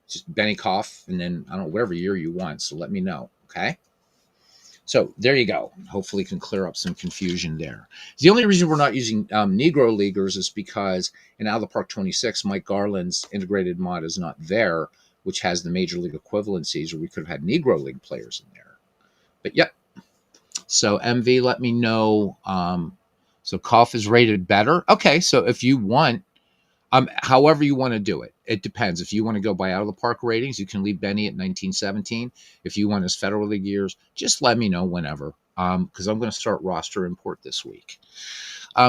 Speaker 1: just Benny Kauff, and then I don't know, whatever year you want. So let me know. Okay. So there you go. Hopefully can clear up some confusion there. The only reason we're not using Negro Leaguers is because in Out of the Park 26, Mike Garland's integrated mod is not there, which has the major league equivalencies, or we could have had Negro League players in there. But yep. So MV, let me know. So Kauff is rated better. Okay, so if you want, however you want to do it, it depends. If you want to go by out of the park ratings, you can leave Benny at 1917. If you want his Federal League years, just let me know whenever, because I'm going to start roster import this week.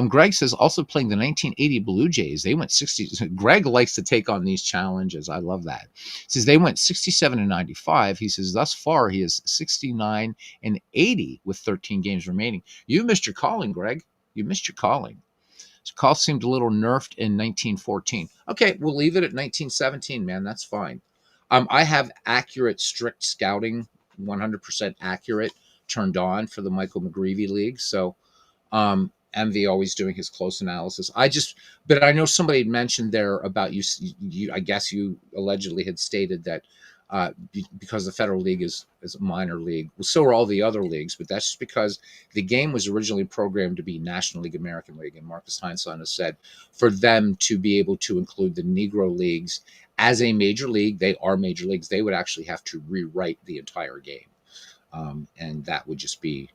Speaker 1: Greg says, also playing the 1980 Blue Jays. They went 60. Greg likes to take on these challenges. I love that. He says they went 67 and 95. He says thus far he is 69 and 80 with 13 games remaining. You missed your calling, Greg. You missed your calling. So Kauff seemed a little nerfed in 1914. Okay, we'll leave it at 1917, man. That's fine. I have accurate, strict scouting, 100% accurate, turned on for the Michael McGreevy League. So MV always doing his close analysis. But I know somebody had mentioned there about you. I guess you allegedly had stated that because the Federal League is a minor league. Well, so are all the other leagues, but that's just because the game was originally programmed to be National League, American League, and Marcus Heinsohn has said for them to be able to include the Negro leagues as a major league, they are major leagues. They would actually have to rewrite the entire game, and that would just be,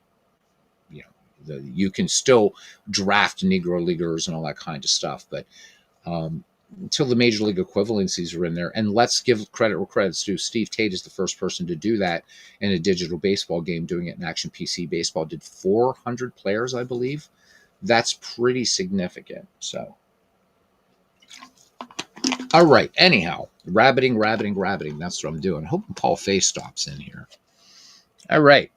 Speaker 1: you can still draft Negro leaguers and all that kind of stuff, but until the major league equivalencies are in there. And let's give credit where credit's due. Steve Tate is the first person to do that in a digital baseball game, doing it in Action PC Baseball. Did 400 players, I believe. That's pretty significant. So, all right. Anyhow, rabbiting. That's what I'm doing. Hoping Paul Fay stops in here. All right.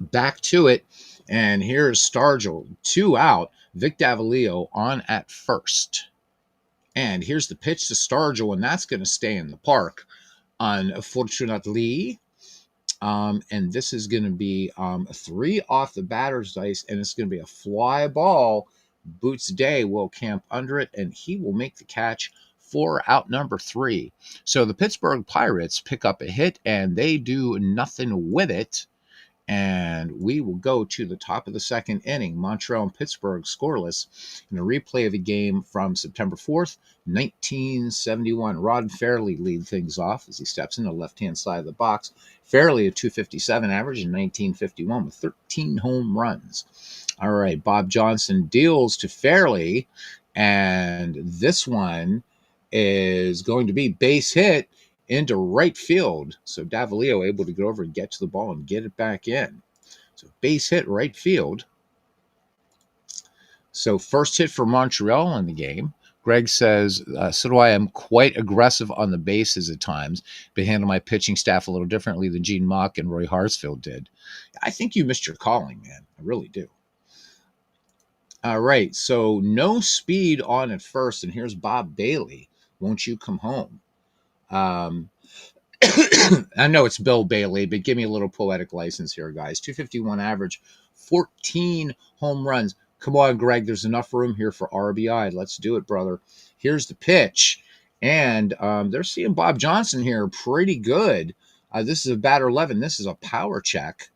Speaker 1: Back to it. And here's Stargell. 2 out. Vic Davalillo on at first. And here's the pitch to Stargell, and that's going to stay in the park, unfortunately. And this is going to be 3 off the batter's dice, and it's going to be a fly ball. Boots Day will camp under it, and he will make the catch for out number 3. So the Pittsburgh Pirates pick up a hit, and they do nothing with it. And we will go to the top of the second inning. Montreal and Pittsburgh scoreless in a replay of a game from September 4th, 1971. Rod Fairley lead things off as he steps in the left-hand side of the box. Fairley, a .257 average in 1951 with 13 home runs. All right, Bob Johnson deals to Fairley, and this one is going to be base hit into right field. So Davalillo able to go over and get to the ball and get it back in. So base hit right field. So first hit for Montreal in the game. Greg says, so do I. I'm quite aggressive on the bases at times, but handle my pitching staff a little differently than Gene Mauch and Roy Harsfield did. I think you missed your calling, man. I really do. All right, so no speed on at first, and here's Bob Bailey. Won't you come home? I know it's Bill Bailey, but give me a little poetic license here, guys. .251 average, 14 home runs. Come on, Greg. There's enough room here for RBI. Let's do it, brother. Here's the pitch. And they're seeing Bob Johnson here pretty good. This is a batter 11. This is a power check.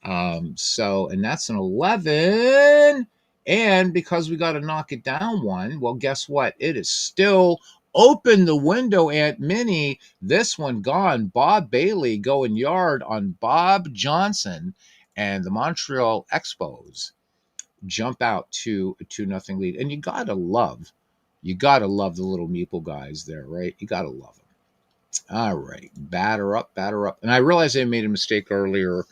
Speaker 1: And that's an 11. And because we got to knock it down one, well, guess what? It is still open the window, Aunt Minnie. This one gone. Bob Bailey going yard on Bob Johnson, and the Montreal Expos jump out to a 2-0 lead. And you gotta love the little Meeple guys there, right? You gotta love them. All right, batter up. And I realized I made a mistake earlier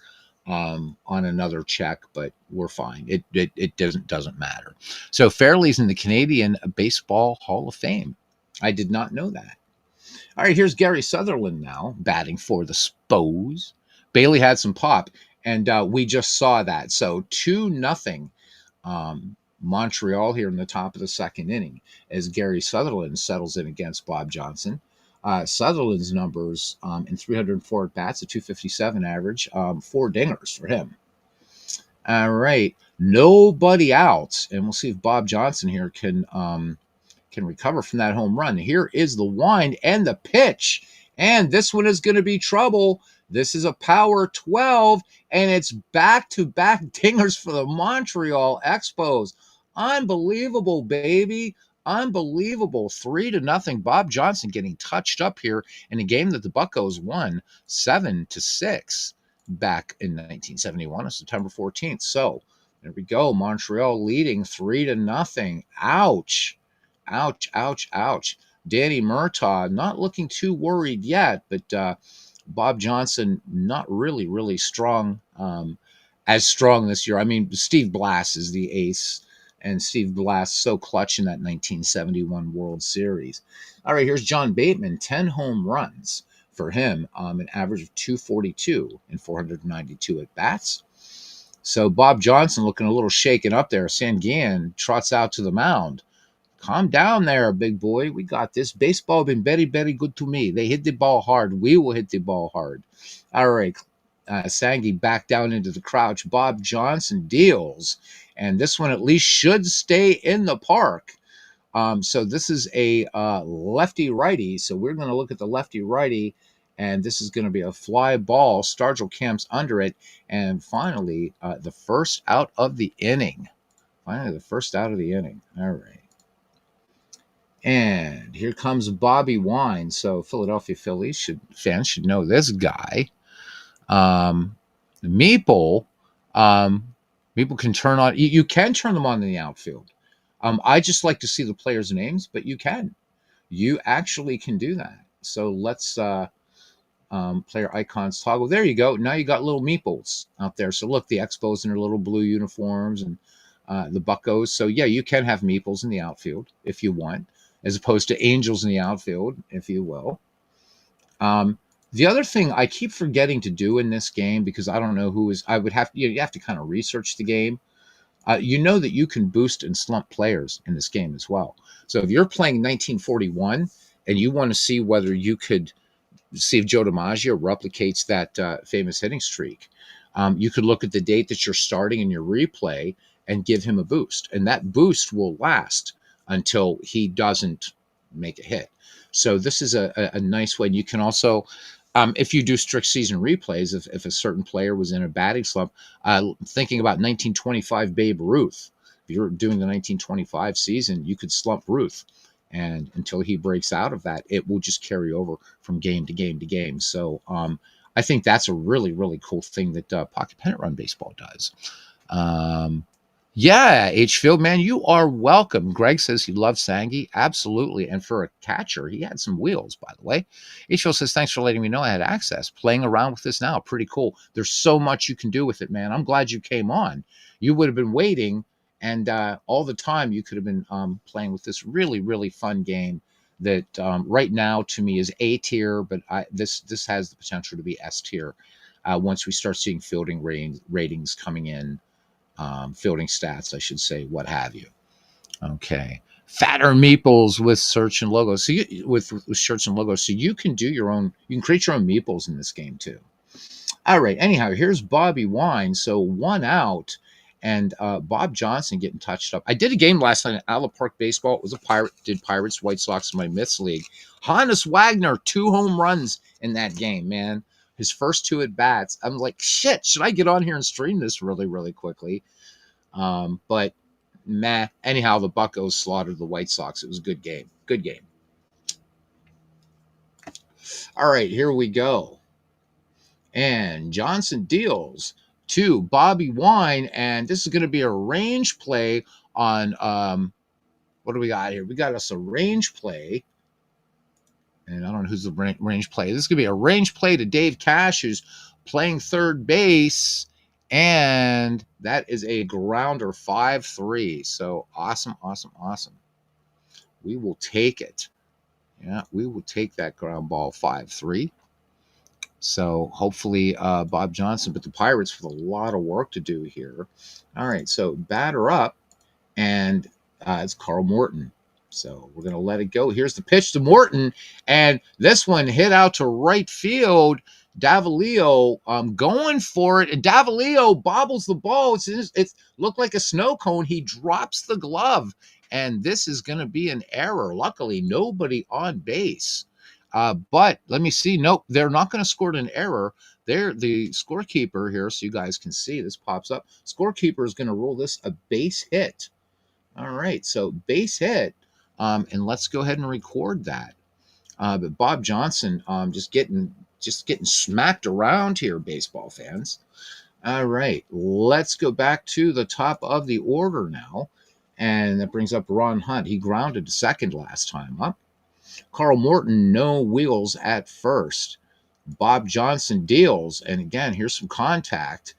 Speaker 1: on another check, but we're fine. It doesn't matter. So Fairley's in the Canadian Baseball Hall of Fame. I did not know that. All right, here's Gary Sutherland now batting for the Spos. Bailey had some pop, and we just saw that. So 2-0 Montreal here in the top of the second inning as Gary Sutherland settles in against Bob Johnson. Sutherland's numbers in 304 at-bats, a .257 average, 4 dingers for him. All right, nobody out, and we'll see if Bob Johnson here can recover from that home run. Here is the wind and the pitch, and this one is going to be trouble. This is a power 12, and it's back-to-back dingers for the Montreal Expos. Unbelievable, baby. Unbelievable. 3-0. Bob Johnson getting touched up here in a game that the Buccos won 7-6 back in 1971 on September 14th. So there we go. Montreal leading 3-0. Ouch. Danny Murtaugh not looking too worried yet, but Bob Johnson not really strong, as strong this year. I mean, Steve Blass is the ace, and Steve Blass so clutch in that 1971 World Series. All right, here's John Bateman, 10 home runs for him, an average of .242 in 492 at-bats. So Bob Johnson looking a little shaken up there. Sanguian trots out to the mound. Calm down there, big boy. We got this. Baseball been very good to me. They hit the ball hard. We will hit the ball hard. All right. Sangi back down into the crouch. Bob Johnson deals. And this one at least should stay in the park. So this is a lefty-righty. So we're going to look at the lefty-righty. And this is going to be a fly ball. Stargell camps under it. And finally, the first out of the inning. Finally, the first out of the inning. All right. And here comes Bobby Wine. So Philadelphia Phillies fans should know this guy. Meeple, Meeple can turn on. You can turn them on in the outfield. I just like to see the players' names, but you can. You actually can do that. So let's player icons toggle. There you go. Now you got little meeples out there. So look, the Expos in their little blue uniforms and the Buccos. So yeah, you can have meeples in the outfield if you want, as opposed to angels in the outfield, if you will. The other thing I keep forgetting to do in this game, because I don't know who is, I would have, you have to kind of research the game. You know that you can boost and slump players in this game as well. So if you're playing 1941 and you want to see whether you could see if Joe DiMaggio replicates that famous hitting streak, you could look at the date that you're starting in your replay and give him a boost. And that boost will last until he doesn't make a hit. So this is a nice way. And you can also, if you do strict season replays, if a certain player was in a batting slump, thinking about 1925 Babe Ruth, if you're doing the 1925 season, you could slump Ruth. And until he breaks out of that, it will just carry over from game to game to game. So I think that's a really, really cool thing that Pocket Pennant Run Baseball does. Yeah, H Field, man, you are welcome. Greg says he loves Sangi. Absolutely. And for a catcher, he had some wheels, by the way. H Field says, thanks for letting me know I had access. Playing around with this now. Pretty cool. There's so much you can do with it, man. I'm glad you came on. You would have been waiting, and all the time you could have been playing with this really, really fun game that right now to me is A tier, but this has the potential to be S tier once we start seeing fielding ratings coming in. Fielding stats, I should say, what have you. Okay. Fatter meeples with search and logos. So with shirts and logos. So you can do your own, you can create your own meeples in this game too. All right. Anyhow, here's Bobby Wine. So 1 out, and Bob Johnson getting touched up. I did a game last night at Ala Park Baseball. It was did Pirates, White Sox in my Myths League. Hannes Wagner, 2 home runs in that game, man. His first 2 at bats. I'm like, shit, should I get on here and stream this really, really quickly? But meh. Anyhow, the Buccos slaughtered the White Sox. It was a good game. Good game. All right, here we go. And Johnson deals to Bobby Wine, and this is going to be a range play on what do we got here? We got us a range play. And I don't know who's the range play. This is going to be a range play to Dave Cash, who's playing third base. And that is a grounder 5-3. So awesome, awesome, awesome. We will take it. Yeah, we will take that ground ball 5-3. So hopefully Bob Johnson, but the Pirates with a lot of work to do here. All right, so batter up, and it's Carl Morton. So we're going to let it go. Here's the pitch to Morton, and this one hit out to right field. Davalillo going for it, and Davalillo bobbles the ball. It looked like a snow cone. He drops the glove, and this is going to be an error. Luckily, nobody on base. But let me see. Nope, they're not going to score an error. They're the scorekeeper here, so you guys can see this pops up. Scorekeeper is going to rule this a base hit. All right, so base hit. And let's go ahead and record that. But Bob Johnson just getting smacked around here, baseball fans. All right, let's go back to the top of the order now. And that brings up Ron Hunt. He grounded to second last time up. Carl Morton, no wheels at first. Bob Johnson deals. And again, here's some contact.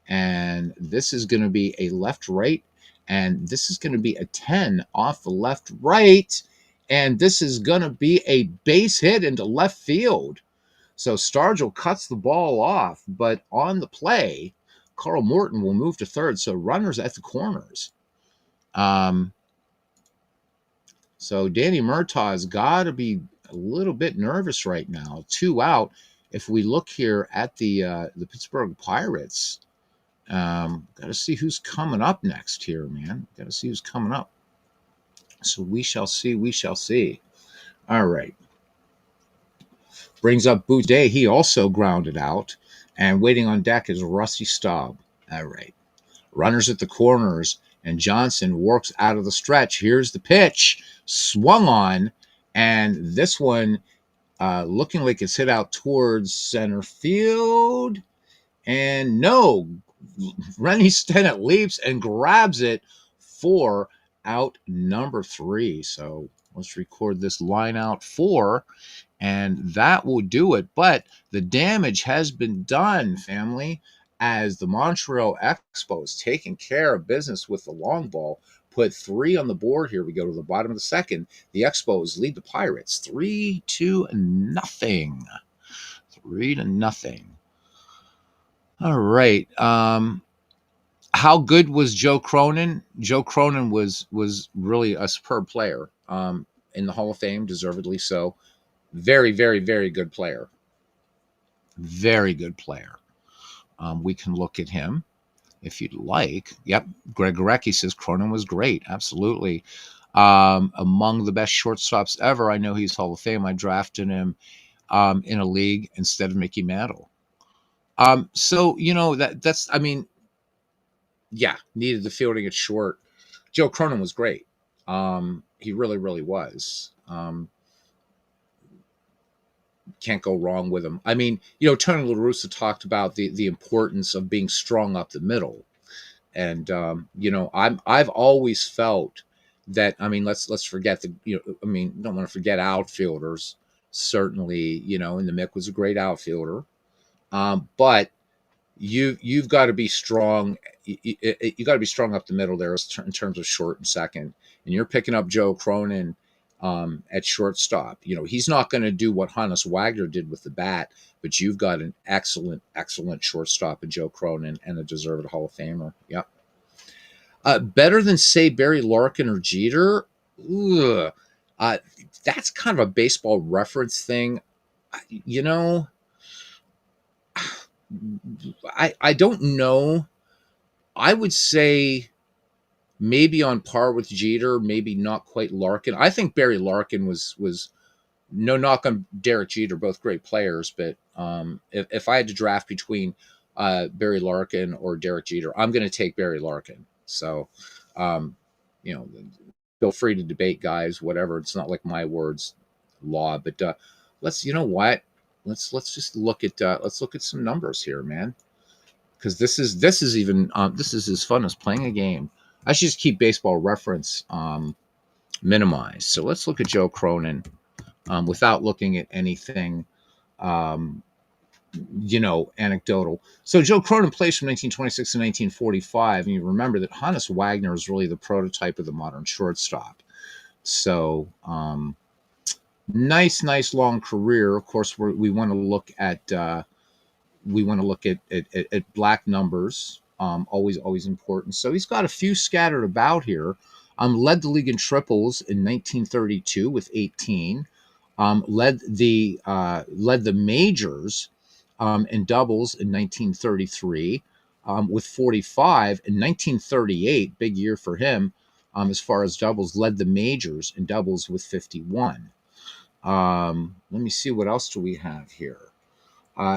Speaker 1: And this is going to be a left-right. And this is going to be a 10 off the left-right. And this is going to be a base hit into left field. So Stargell cuts the ball off. But on the play, Carl Morton will move to third. So runners at the corners. So Danny Murtaugh's got to be a little bit nervous right now. 2 out. If we look here at the Pittsburgh Pirates, got to see who's coming up next here, man. Got to see who's coming up. So we shall see. We shall see. All right. Brings up Boudet. He also grounded out. And waiting on deck is Rusty Staub. All right. Runners at the corners, and Johnson works out of the stretch. Here's the pitch. Swung on. And this one looking like it's hit out towards center field. And no, Rennie Stennett leaps and grabs it for out number 3. So let's record this line out 4, and that will do it. But the damage has been done, family, as the Montreal Expos taking care of business with the long ball. Put 3 on the board here. We go to the bottom of the second. The Expos lead the Pirates 3-0. 3-0. All right. How good was Joe Cronin? Joe Cronin was really a superb player. In the Hall of Fame, deservedly so. Very, very, very good player. Very good player. We can look at him if you'd like. Yep. Greg Gorecki says Cronin was great. Absolutely. Among the best shortstops ever. I know he's Hall of Fame. I drafted him in a league instead of Mickey Mantle. So, that's, I mean, yeah, needed the fielding at short. Joe Cronin was great. He really, really was. Can't go wrong with him. I mean, Tony La Russa talked about the importance of being strong up the middle. And, I've always felt that, I mean, let's forget don't want to forget outfielders. Certainly, and the Mick was a great outfielder. But you've got to be strong. You got to be strong up the middle there in terms of short and second. And you're picking up Joe Cronin at shortstop. He's not going to do what Hannes Wagner did with the bat, but you've got an excellent, excellent shortstop in Joe Cronin and a deserved Hall of Famer. Yep. Better than, say, Barry Larkin or Jeter? Ugh. That's kind of a baseball reference thing. I don't know. I would say maybe on par with Jeter, maybe not quite Larkin. I think Barry Larkin was no knock on Derek Jeter, both great players, but if I had to draft between Barry Larkin or Derek Jeter, I'm going to take Barry Larkin. So, feel free to debate, guys, whatever. It's not like my words law, but let's just look at some numbers here, man. Because this is as fun as playing a game. I should just keep baseball reference minimized. So let's look at Joe Cronin without looking at anything, anecdotal. So Joe Cronin plays from 1926 to 1945, and you remember that Hannes Wagner is really the prototype of the modern shortstop. So nice long career. Of course, we want to look at black numbers. Always important. So he's got a few scattered about here. Led the league in triples in 1932 with 18. Led the majors in doubles in 1933 with 45. In 1938, big year for him as far as doubles. Led the majors in doubles with 51. Let me see, what else do we have here?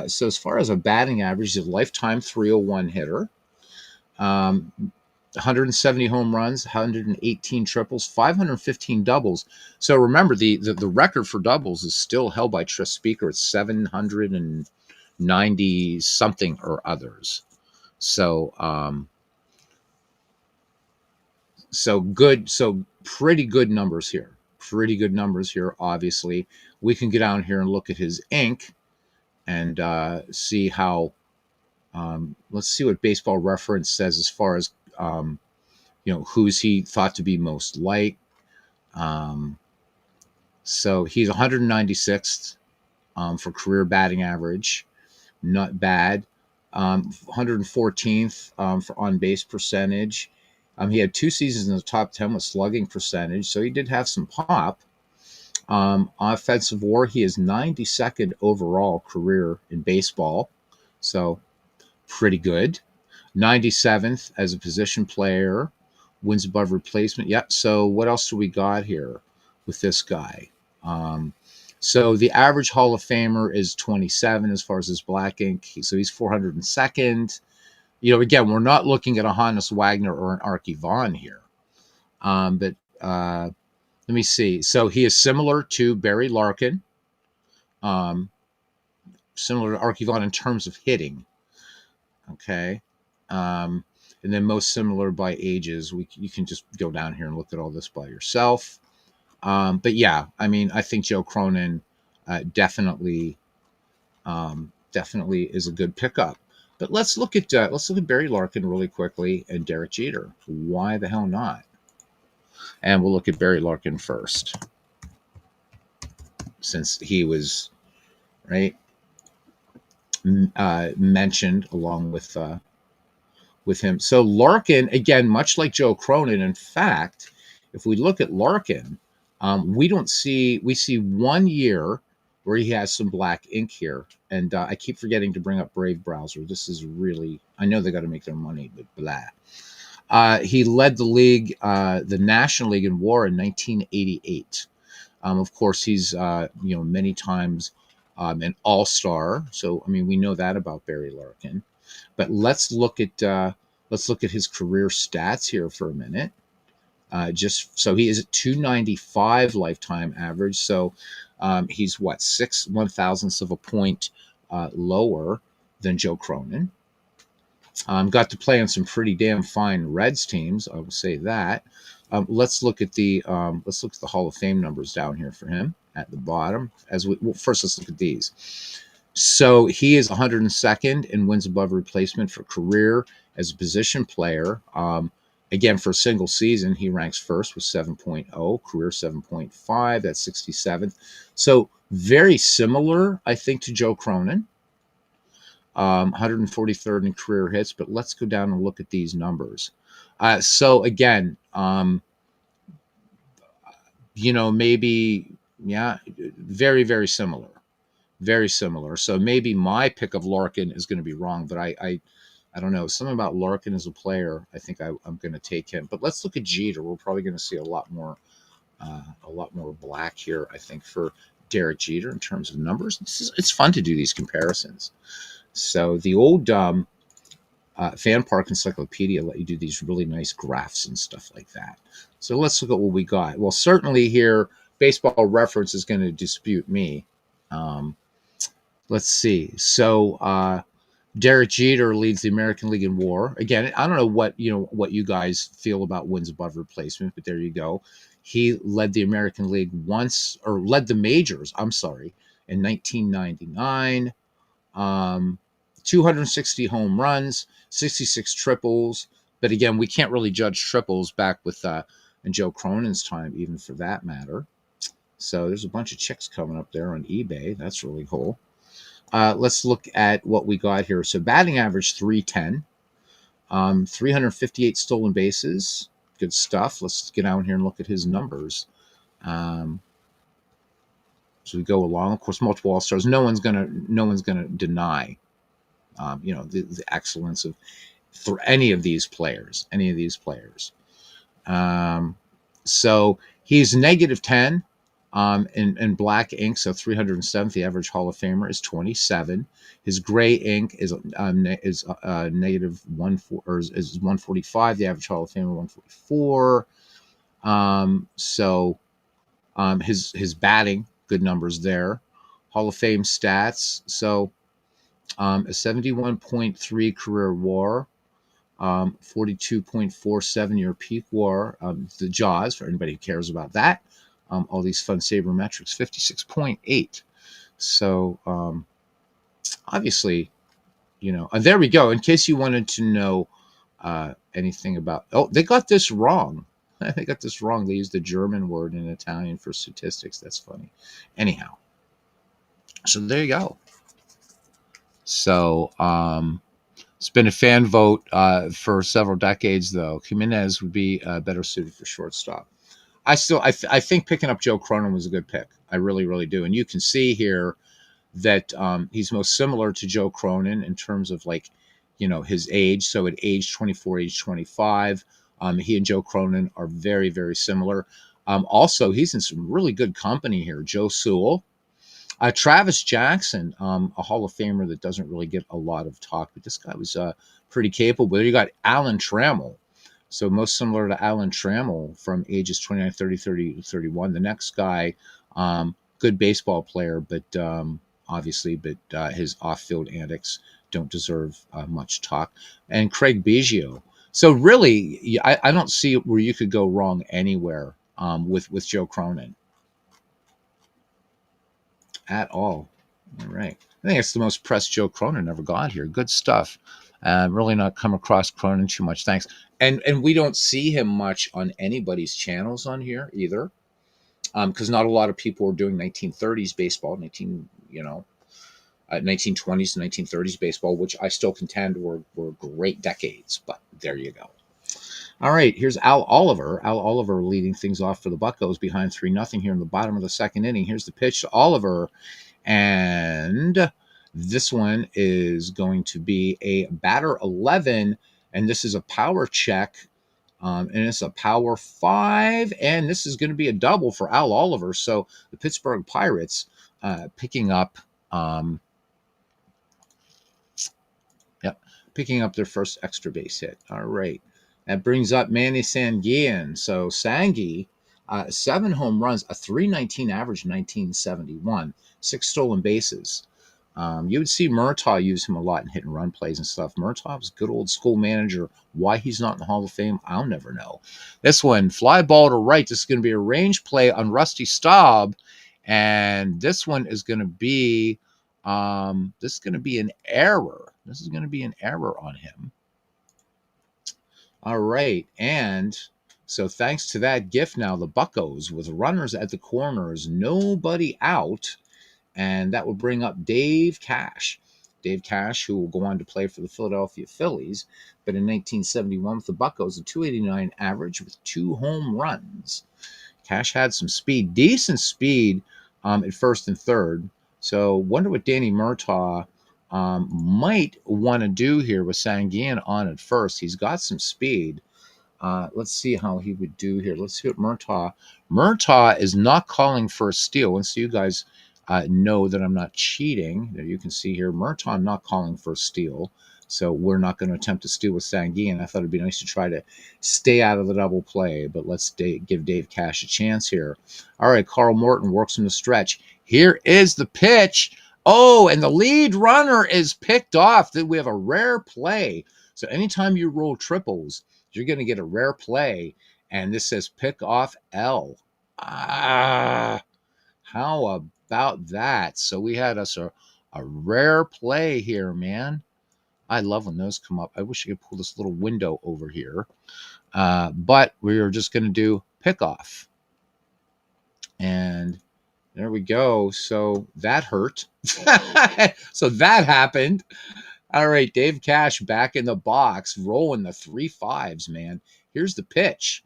Speaker 1: So as far as a batting average, he's a lifetime 301 hitter, 170 home runs, 118 triples, 515 doubles. So remember, the record for doubles is still held by Tris Speaker at 790 something or others. So pretty good numbers here. Obviously, we can get down here and look at his ink and see how. Let's see what Baseball Reference says as far as who's he thought to be most like. So he's 196th for career batting average, not bad. 114th for on base percentage. He had 2 seasons in the top 10 with slugging percentage, so he did have some pop. Offensive WAR, he is 92nd overall career in baseball, so pretty good. 97th as a position player, wins above replacement. Yep. So what else do we got here with this guy? So the average Hall of Famer is 27 as far as his black ink. So he's 402nd. Again, we're not looking at a Hannes Wagner or an Archie Vaughan here. But let me see. So he is similar to Barry Larkin, similar to Archie Vaughan in terms of hitting. Okay. And then most similar by ages. You can just go down here and look at all this by yourself. But yeah, I mean, I think Joe Cronin definitely is a good pickup. But let's look at Barry Larkin really quickly and Derek Jeter. Why the hell not? And we'll look at Barry Larkin first, since he was mentioned along with him. So Larkin, again, much like Joe Cronin. In fact, if we look at Larkin, we see 1 year where he has some black ink here. And I keep forgetting to bring up Brave Browser. This is really, I know they got to make their money, but blah. He led the league, the National League in WAR in 1988. Of course, he's many times an all-star. So I mean, we know that about Barry Larkin. But let's look at his career stats here for a minute. Just so he is at 295 lifetime average. So he's 1/6 of a point lower than Joe Cronin. Got to play on some pretty damn fine Reds teams, I will say that. Let's look at the Hall of Fame numbers down here for him at the bottom. First, let's look at these. So he is 102nd in wins above replacement for career as a position player. Again, for a single season, he ranks first with 7.0, career 7.5. That's 67th. So very similar, I think, to Joe Cronin. 143rd in career hits. But let's go down and look at these numbers. So again, maybe, yeah, very, very similar. Very similar. So maybe my pick of Larkin is going to be wrong, but I don't know. Something about Larkin as a player, I think I'm going to take him. But let's look at Jeter. We're probably going to see a lot more black here, I think, for Derek Jeter in terms of numbers. It's fun to do these comparisons. So the old Fan Park Encyclopedia let you do these really nice graphs and stuff like that. So let's look at what we got. Well, certainly here, Baseball Reference is going to dispute me. Let's see. So Derek Jeter leads the American League in WAR. Again, I don't know what you guys feel about wins above replacement, but there you go. He led the American League led the majors, I'm sorry, in 1999. 260 home runs, 66 triples. But again, we can't really judge triples back with in Joe Cronin's time, even for that matter. So there's a bunch of chicks coming up there on eBay. That's really cool. Let's look at what we got here. So batting average 310, 358 stolen bases. Good stuff. Let's get out here and look at his numbers. So we go along. Of course, multiple All-Stars. No one's gonna deny, the excellence of for any of these players. So he's -10. In black ink, so 307th. The average Hall of Famer is 27. His gray ink is -145. The average Hall of Famer 144. His batting, good numbers there. Hall of Fame stats. So a 71.3 career WAR. 42.47 year peak WAR. The Jaws, for anybody who cares about that. All these fun sabermetrics, 56.8. So obviously, and there we go. In case you wanted to know anything about, they got this wrong. They got this wrong. They used the German word in Italian for statistics. That's funny. Anyhow, so there you go. So it's been a fan vote for several decades, though. Jimenez would be better suited for shortstop. I think picking up Joe Cronin was a good pick. I really, really do. And you can see here that he's most similar to Joe Cronin in terms of his age. So at age 24, age 25, he and Joe Cronin are very, very similar. Also, he's in some really good company here. Joe Sewell, Travis Jackson, a Hall of Famer that doesn't really get a lot of talk, but this guy was pretty capable. You got Alan Trammell. So most similar to Alan Trammell from ages 29, 30, 30, 31. The next guy, good baseball player, but obviously, but his off-field antics don't deserve much talk. And Craig Biggio. So really, I don't see where you could go wrong anywhere with Joe Cronin at all. All right. I think it's the most press Joe Cronin ever got here. Good stuff. Really not come across Cronin too much. Thanks. And we don't see him much on anybody's channels on here either, because not a lot of people are doing 1930s baseball, 1920s and 1930s baseball, which I still contend were great decades. But there you go. All right, here's Al Oliver. Al Oliver leading things off for the Buccos behind 3-0 here in the bottom of the second inning. Here's the pitch to Oliver. And this one is going to be a batter 11, and this is a power check, and it's a power 5, and this is going to be a double for Al Oliver. So the Pittsburgh Pirates picking up their first extra base hit. All right. That brings up Manny Sanguillen. So Sangi, 7 home runs, a 319 average in 1971, 6 stolen bases. You would see Murtaugh use him a lot in hit and run plays and stuff. Murtaugh was a good old school manager. Why he's not in the Hall of Fame, I'll never know. This one, fly ball to right. This is going to be a range play on Rusty Staub, and this one is going to be an error. This is going to be an error on him. All right, and so thanks to that gift, now the Buccos with runners at the corners, nobody out, and that will bring up Dave Cash. Dave Cash, who will go on to play for the Philadelphia Phillies, but in 1971 with the Buccos, a 289 average with 2 home runs. Cash had some speed, decent speed at first and third. So wonder what Danny Murtaugh might want to do here with Sanguillen on at first. He's got some speed. Let's see how he would do here. Let's see what Murtaugh is not calling for a steal. And so you guys know that I'm not cheating. There you can see here, Murtaugh not calling for a steal. So we're not going to attempt to steal with Sanguillen. I thought it'd be nice to try to stay out of the double play, but let's give Dave Cash a chance here. All right, Carl Morton works him to stretch. Here is the pitch. Oh, and the lead runner is picked off. We have a rare play. So anytime you roll triples, you're going to get a rare play. And this says pick off L. How about that? So we had us a rare play here, man. I love when those come up. I wish I could pull this little window over here. But we are just going to do pick off. And there we go. So that hurt. So that happened. All right, Dave Cash back in the box, rolling the 3-5s, man. Here's the pitch.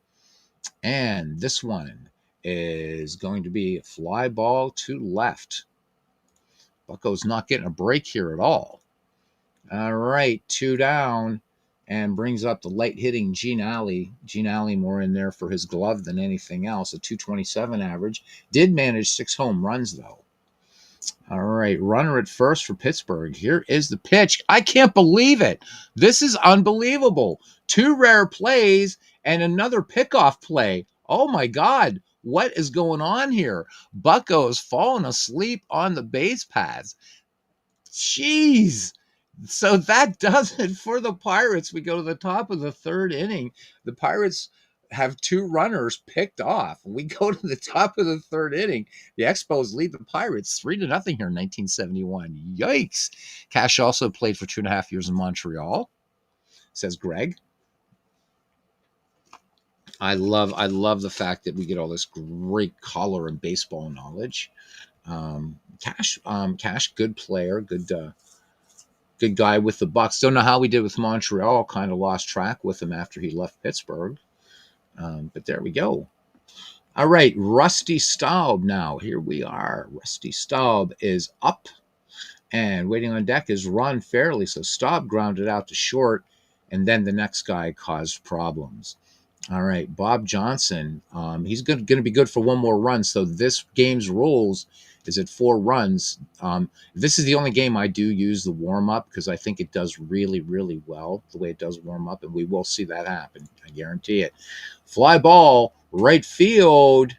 Speaker 1: And this one is going to be a fly ball to left. Bucco's not getting a break here at all. All right, 2 down, and brings up the light-hitting Gene Alley. Gene Alley more in there for his glove than anything else. A 227 average. Did manage 6 home runs, though. All right, runner at first for Pittsburgh. Here is the pitch. I can't believe it. This is unbelievable. 2 rare plays and another pickoff play. Oh, my God. What is going on here? Bucco's falling asleep on the base paths. Jeez. So that does it for the Pirates. We go to the top of the 3rd inning. The Pirates have 2 runners picked off. We go to the top of the 3rd inning. The Expos lead the Pirates 3-0 here in 1971. Yikes. Cash also played for 2.5 years in Montreal, says Greg. I love the fact that we get all this great color and baseball knowledge. Cash, good player, good guy with the Bucks. Don't know how we did with Montreal. Kind of lost track with him after he left Pittsburgh. But there we go. All right, Rusty Staub now. Here we are. Rusty Staub is up. And waiting on deck is Ron Fairley. So Staub grounded out to short. And then the next guy caused problems. All right, Bob Johnson. He's going to be good for 1 more run. So this game's rules is at 4 runs. This is the only game I do use the warm-up because I think it does really, really well the way it does warm up, and we will see that happen. I guarantee it. Fly ball, right field,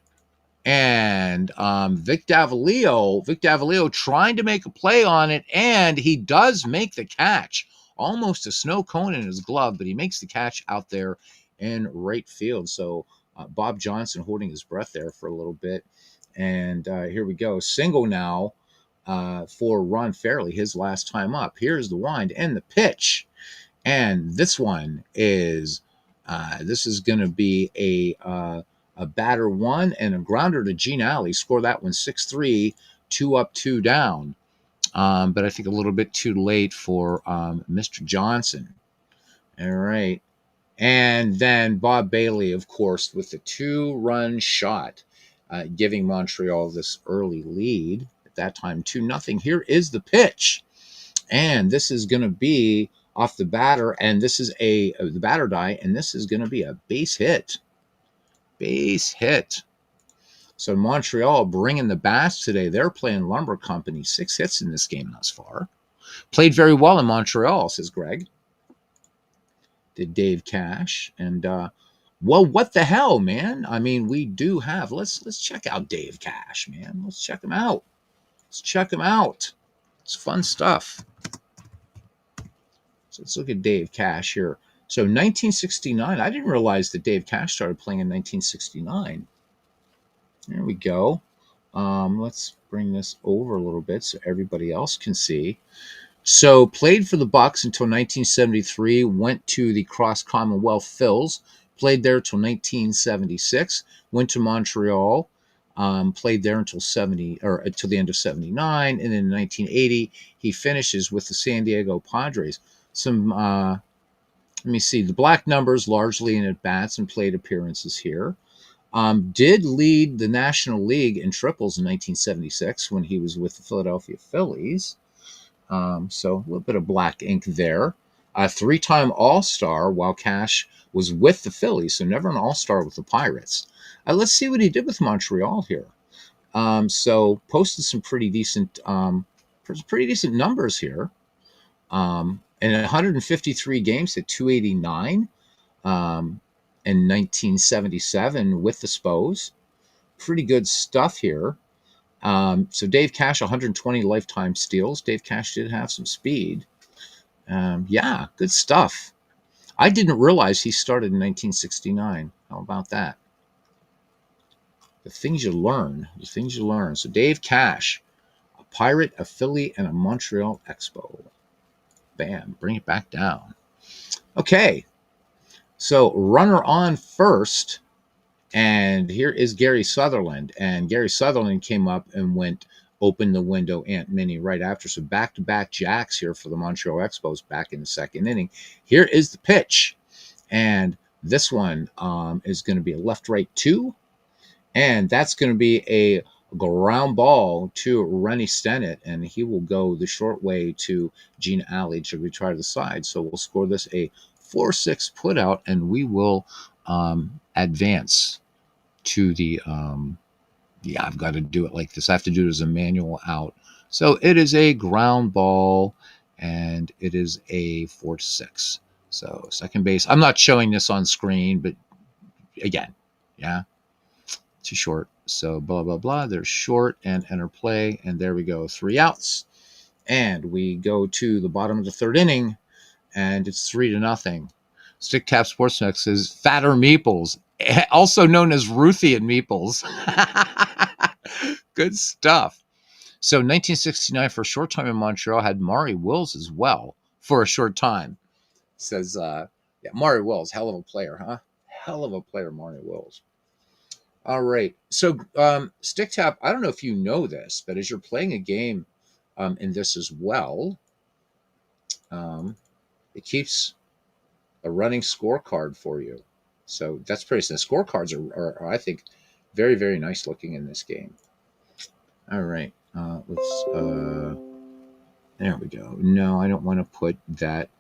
Speaker 1: and Vic Davalillo trying to make a play on it, and he does make the catch. Almost a snow cone in his glove, but he makes the catch out there in right field. So Bob Johnson holding his breath there for a little bit. And here we go. Single now for Ron Fairley, his last time up. Here's the wind and the pitch. And this one is going to be a batter one and a grounder to Gene Alley. Score that one 6-3, 2 up, 2 down. But I think a little bit too late for Mr. Johnson. All right. And then Bob Bailey, of course, with the 2-run shot, giving Montreal this early lead. At that time, 2-0. Here is the pitch. And this is going to be off the batter, and this is the batter die, and this is going to be a base hit. Base hit. So Montreal bringing the bats today. They're playing Lumber Company. 6 hits in this game thus far. Played very well in Montreal, says Greg. Did Dave Cash. And, well, what the hell, man? I mean, we do have, let's check out Dave Cash, man. Let's check him out. Let's check him out. It's fun stuff. So let's look at Dave Cash here. So 1969, I didn't realize that Dave Cash started playing in 1969. There we go. Let's bring this over a little bit so everybody else can see. So played for the Bucks until 1973, went to the Cross Commonwealth Phils, played there till 1976, went to Montreal, played there until the end of 79, and then in 1980 he finishes with the San Diego Padres. Some let me see, the black numbers largely in at bats and plate appearances here. Did lead the National League in triples in 1976 when he was with the Philadelphia Phillies. So a little bit of black ink there. A 3-time All-Star while Cash was with the Phillies, so never an All-Star with the Pirates. Let's see what he did with Montreal here. So posted some pretty decent numbers here. In 153 games at 289 in 1977 with the Spos. Pretty good stuff here. So Dave Cash, 120 lifetime steals. Dave Cash did have some speed. Yeah, good stuff. I didn't realize he started in 1969. How about that? The things you learn. The things you learn. So Dave Cash, a Pirate, a Philly, and a Montreal Expo. Bam, bring it back down. Okay, so runner on first, and here is Gary Sutherland. And Gary Sutherland came up and opened the window Aunt Minnie right after. So back-to-back jacks here for the Montreal Expos back in the second inning. Here is the pitch, and this one is going to be a left-right 2, and that's going to be a ground ball to Rennie Stennett, and he will go the short way to Gene Alley to retire the side. So we'll score this a 4-6 put out, and we will advance to the yeah, I've got to do it like this. I have to do it as a manual out. So it is a ground ball, and it is a 4-6. So second base. I'm not showing this on screen, but again, yeah, too short. So blah, blah, blah. There's short and enter play. And there we go. 3 outs. And we go to the bottom of the third inning, and it's 3-0. Stick Tap Sports Mix says Fatter Meeples, also known as Ruthie and Meeples. Good stuff. So 1969, for a short time in Montreal, had Maury Wills as well for a short time. Says, yeah, Maury Wills, hell of a player, huh? Hell of a player, Maury Wills. All right. So Stick Tap, I don't know if you know this, but as you're playing a game in this as well, it keeps a running scorecard for you. So that's pretty simple. Scorecards are, I think, very, very nice looking in this game. All right. There we go. No, I don't want to put that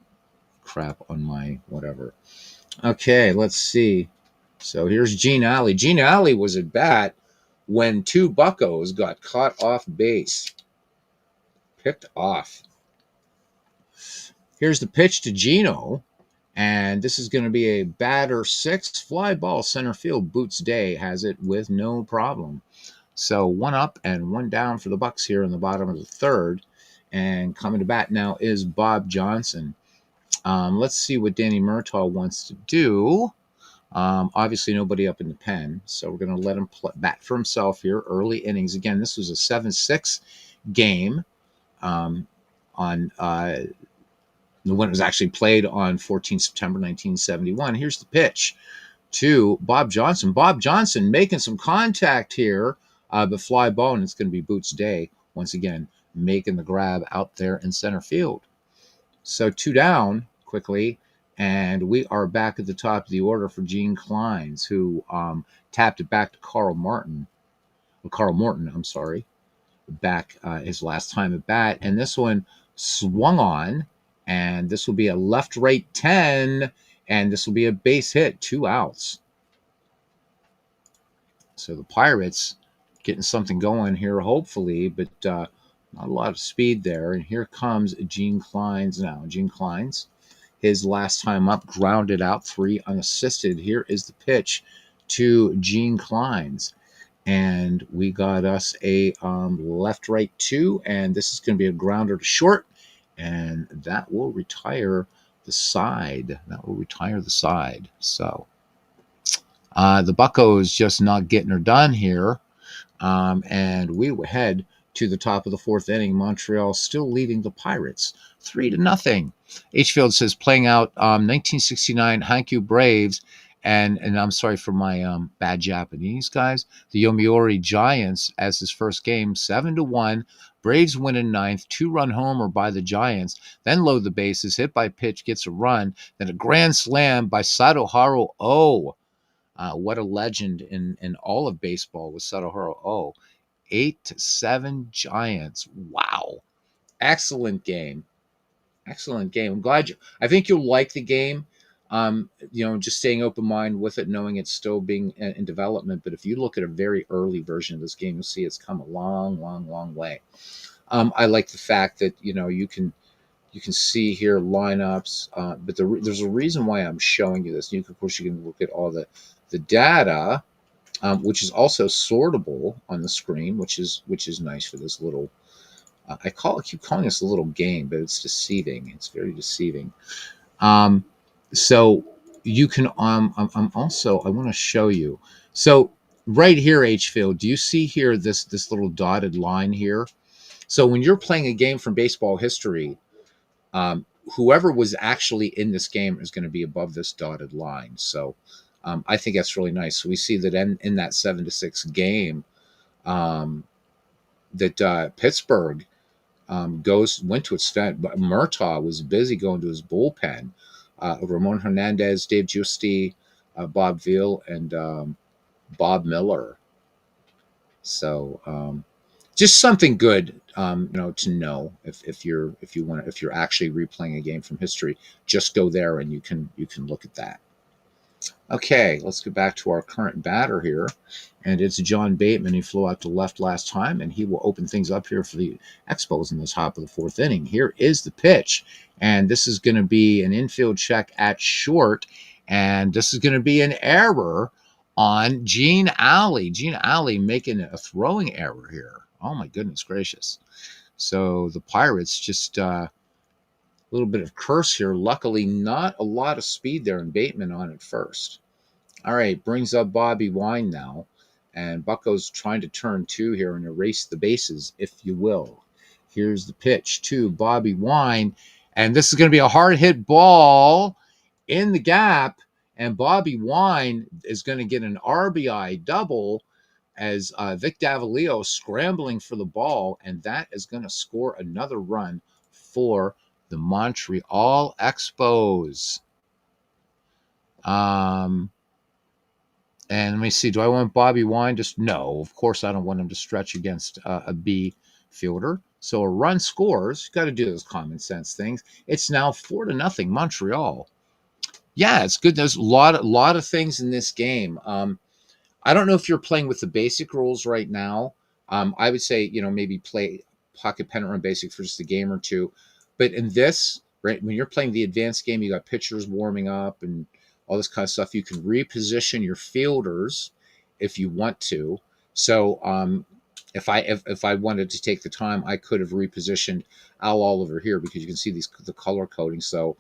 Speaker 1: crap on my whatever. Okay, let's see. So here's Gene Alley. Gene Alley was at bat when two buccos got caught off base. Picked off. Here's the pitch to Gino. And this is going to be a batter 6, fly ball center field. Boots Day has it with no problem. So 1 up and 1 down for the Bucks here in the bottom of the third. And coming to bat now is Bob Johnson. Let's see what Danny Murtaugh wants to do. Obviously, nobody up in the pen, so we're going to let him bat for himself here. Early innings. Again, this was a 7-6 game on when it was actually played on 14 September 1971. Here's the pitch to Bob Johnson. Bob Johnson making some contact here, but fly ball, and it's going to be Boots Day once again making the grab out there in center field. So 2 down quickly, and we are back at the top of the order for Gene Clines, who tapped it back to Carl Morton, back his last time at bat. And this one swung on, and this will be a left-right 10, and this will be a base hit, 2 outs. So the Pirates getting something going here, hopefully, but not a lot of speed there. And here comes Gene Clines now. Gene Clines, his last time up, grounded out 3 unassisted. Here is the pitch to Gene Clines. And we got us a left-right 2, and this is going to be a grounder to short, and that will retire the side. So the Buccos just not getting her done here. And we will head to the top of the 4th inning. Montreal still leading the Pirates 3-0. Hfield says playing out 1969 Hankyu Braves and I'm sorry for my bad Japanese, guys. The Yomiuri Giants as his first game, 7-1. Braves win in 9th, 2-run homer by the Giants, then load the bases, hit by pitch, gets a run, then a grand slam by Satoharu Oh. What a legend in all of baseball was Satoharu Oh. 8-7 Giants. Wow. Excellent game. I'm glad I think you'll like the game. Just staying open mind with it, knowing it's still being in development. But if you look at a very early version of this game, you'll see it's come a long, long, long way. I like the fact that, you can see here lineups, but there's a reason why I'm showing you this. Of course, you can look at all the data, which is also sortable on the screen, which is nice for this little. I keep calling this a little game, but it's deceiving. It's very deceiving. So you can. I want to show you. So right here, Hfield, do you see here this little dotted line here? So when you're playing a game from baseball history, whoever was actually in this game is going to be above this dotted line. So I think that's really nice. So we see that in that 7-6 game, that Pittsburgh went to its fence, but Murtaugh was busy going to his bullpen. Ramon Hernandez, Dave Giusti, Bob Veal, and Bob Miller. So just something good, to know if you're actually replaying a game from history. Just go there and you can look at that. Okay, let's get back to our current batter here. And it's John Bateman. He flew out to left last time, and he will open things up here for the Expos in the top of the 4th inning. Here is the pitch, and this is going to be an infield check at short, and this is going to be an error on Gene Alley. Gene Alley making a throwing error here. Oh, my goodness gracious. So the Pirates just a little bit of curse here. Luckily, not a lot of speed there, and Bateman on at first. All right, brings up Bobby Wine now. And Bucco's trying to turn 2 here and erase the bases, if you will. Here's the pitch to Bobby Wine. And this is going to be a hard-hit ball in the gap. And Bobby Wine is going to get an RBI double as Vic Davalillo scrambling for the ball. And that is going to score another run for the Montreal Expos. And let me see, do I want Bobby Wine? No, of course I don't want him to stretch against a B fielder. So a run scores. Got to do those common sense things. It's now 4-0 Montreal. Yeah, it's good. There's a lot of things in this game. I don't know if you're playing with the basic rules right now. I would say, maybe play Pocket Pennant Run Basic for just a game or two. But in this, right, when you're playing the advanced game, you got pitchers warming up and all this kind of stuff. You can reposition your fielders if you want to. So if I wanted to take the time, I could have repositioned Al Oliver here because you can see the color coding. So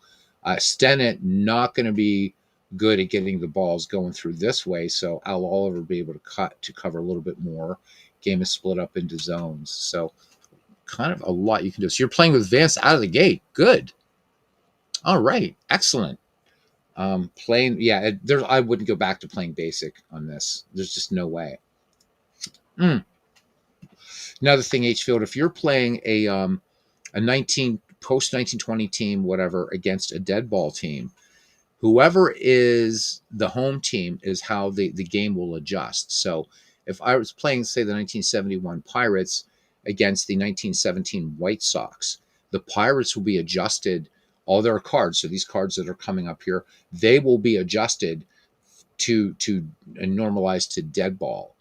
Speaker 1: Stennett not going to be good at getting the balls going through this way. So Al Oliver will be able to cover a little bit more. Game is split up into zones. So kind of a lot you can do. So you're playing with advanced out of the gate. Good. All right. Excellent. Playing, yeah, I wouldn't go back to playing basic on this. There's just no way. Another thing, H Field, if you're playing a 1920 team, whatever, against a dead ball team, whoever is the home team is how the game will adjust. So if I was playing, say, the 1971 Pirates against the 1917 White Sox, the Pirates will be adjusted, all their cards. So these cards that are coming up here, they will be adjusted to normalize to dead ball.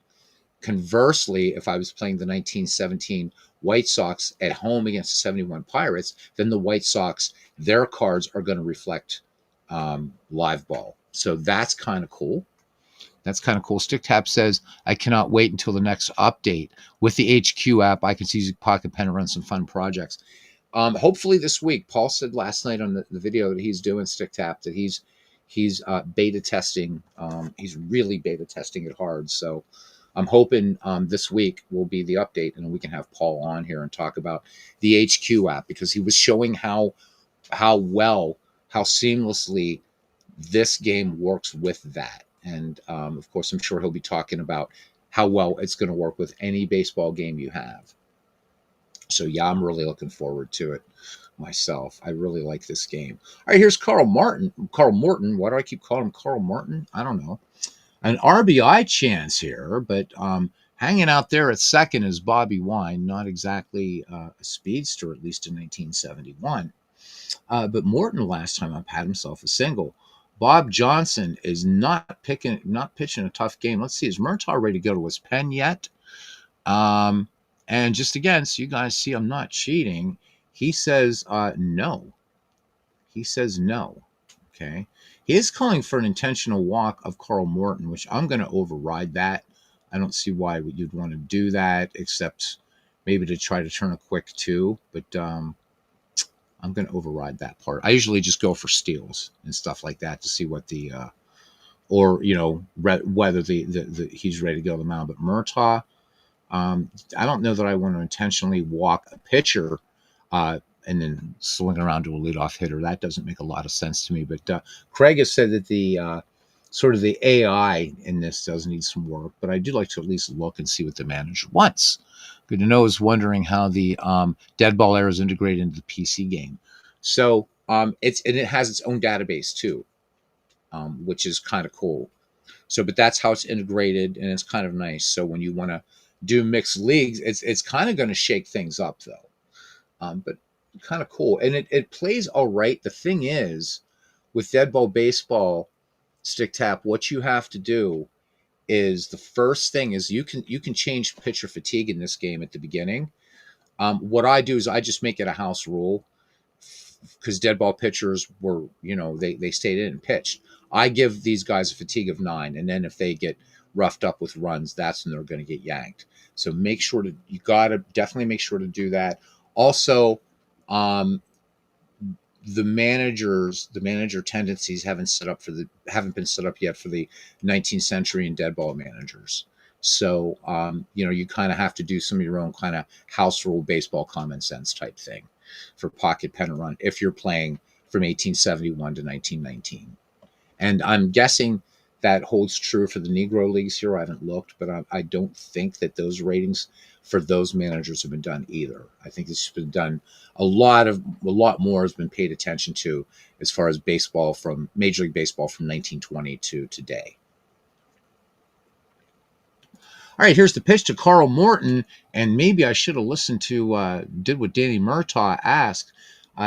Speaker 1: Conversely, if I was playing the 1917 White Sox at home against the 71 Pirates, then the White Sox, their cards are going to reflect live ball. So that's kind of cool. That's kind of cool. Stick Tap says, I cannot wait until the next update. With the HQ app, I can see Pocket Pen and run some fun projects. Hopefully this week. Paul said last night on the video that he's doing, Stick Tap, that he's beta testing. He's really beta testing it hard. So I'm hoping this week will be the update, and we can have Paul on here and talk about the HQ app, because he was showing how seamlessly this game works with that. And of course, I'm sure he'll be talking about how well it's going to work with any baseball game you have. So yeah, I'm really looking forward to it myself. I really like this game. All right, here's Carl Morton. Why do I keep calling him Carl Martin? I don't know. An RBI chance here, but hanging out there at second is Bobby Wine, not exactly a speedster, at least in 1971. But Morton last time up had himself a single. Bob Johnson is not pitching a tough game. Let's see, is Murtaugh ready to go to his pen yet? And just again, so you guys see I'm not cheating, he says no. He says no. Okay. He is calling for an intentional walk of Carl Morton, which I'm going to override that. I don't see why you'd want to do that, except maybe to try to turn a quick two. But I'm going to override that part. I usually just go for steals and stuff like that to see what the whether the he's ready to go to the mound. But Murtaugh, I don't know that I want to intentionally walk a pitcher and then swing around to a leadoff hitter. That doesn't make a lot of sense to me. But Craig has said that the sort of the AI in this does need some work, but I do like to at least look and see what the manager wants. Good to know is wondering how the dead ball error is integrated into the PC game. So it has its own database too, which is kind of cool. So, but that's how it's integrated, and it's kind of nice. So when you want to do mixed leagues, it's kind of going to shake things up though. But kind of cool, and it plays all right. The thing is, with dead ball baseball, Stick Tap, what you have to do is the first thing is you can change pitcher fatigue in this game at the beginning. What I do is I just make it a house rule, because dead ball pitchers were, they stayed in and pitched. I give these guys a fatigue of 9, and then if they get roughed up with runs, that's when they're going to get yanked. So you got to definitely make sure to do that. Also, the manager tendencies haven't been set up yet for the 19th century and dead ball managers. So you kind of have to do some of your own kind of house rule baseball common sense type thing for Pocket Pen and Run if you're playing from 1871 to 1919. And I'm guessing that holds true for the Negro Leagues here. I haven't looked, but I don't think that those ratings for those managers have been done either. I think it's been done a lot more has been paid attention to as far as baseball from Major League Baseball from 1920 to today. All right, here's the pitch to Carl Morton, and maybe I should have listened to did what Danny Murtaugh asked.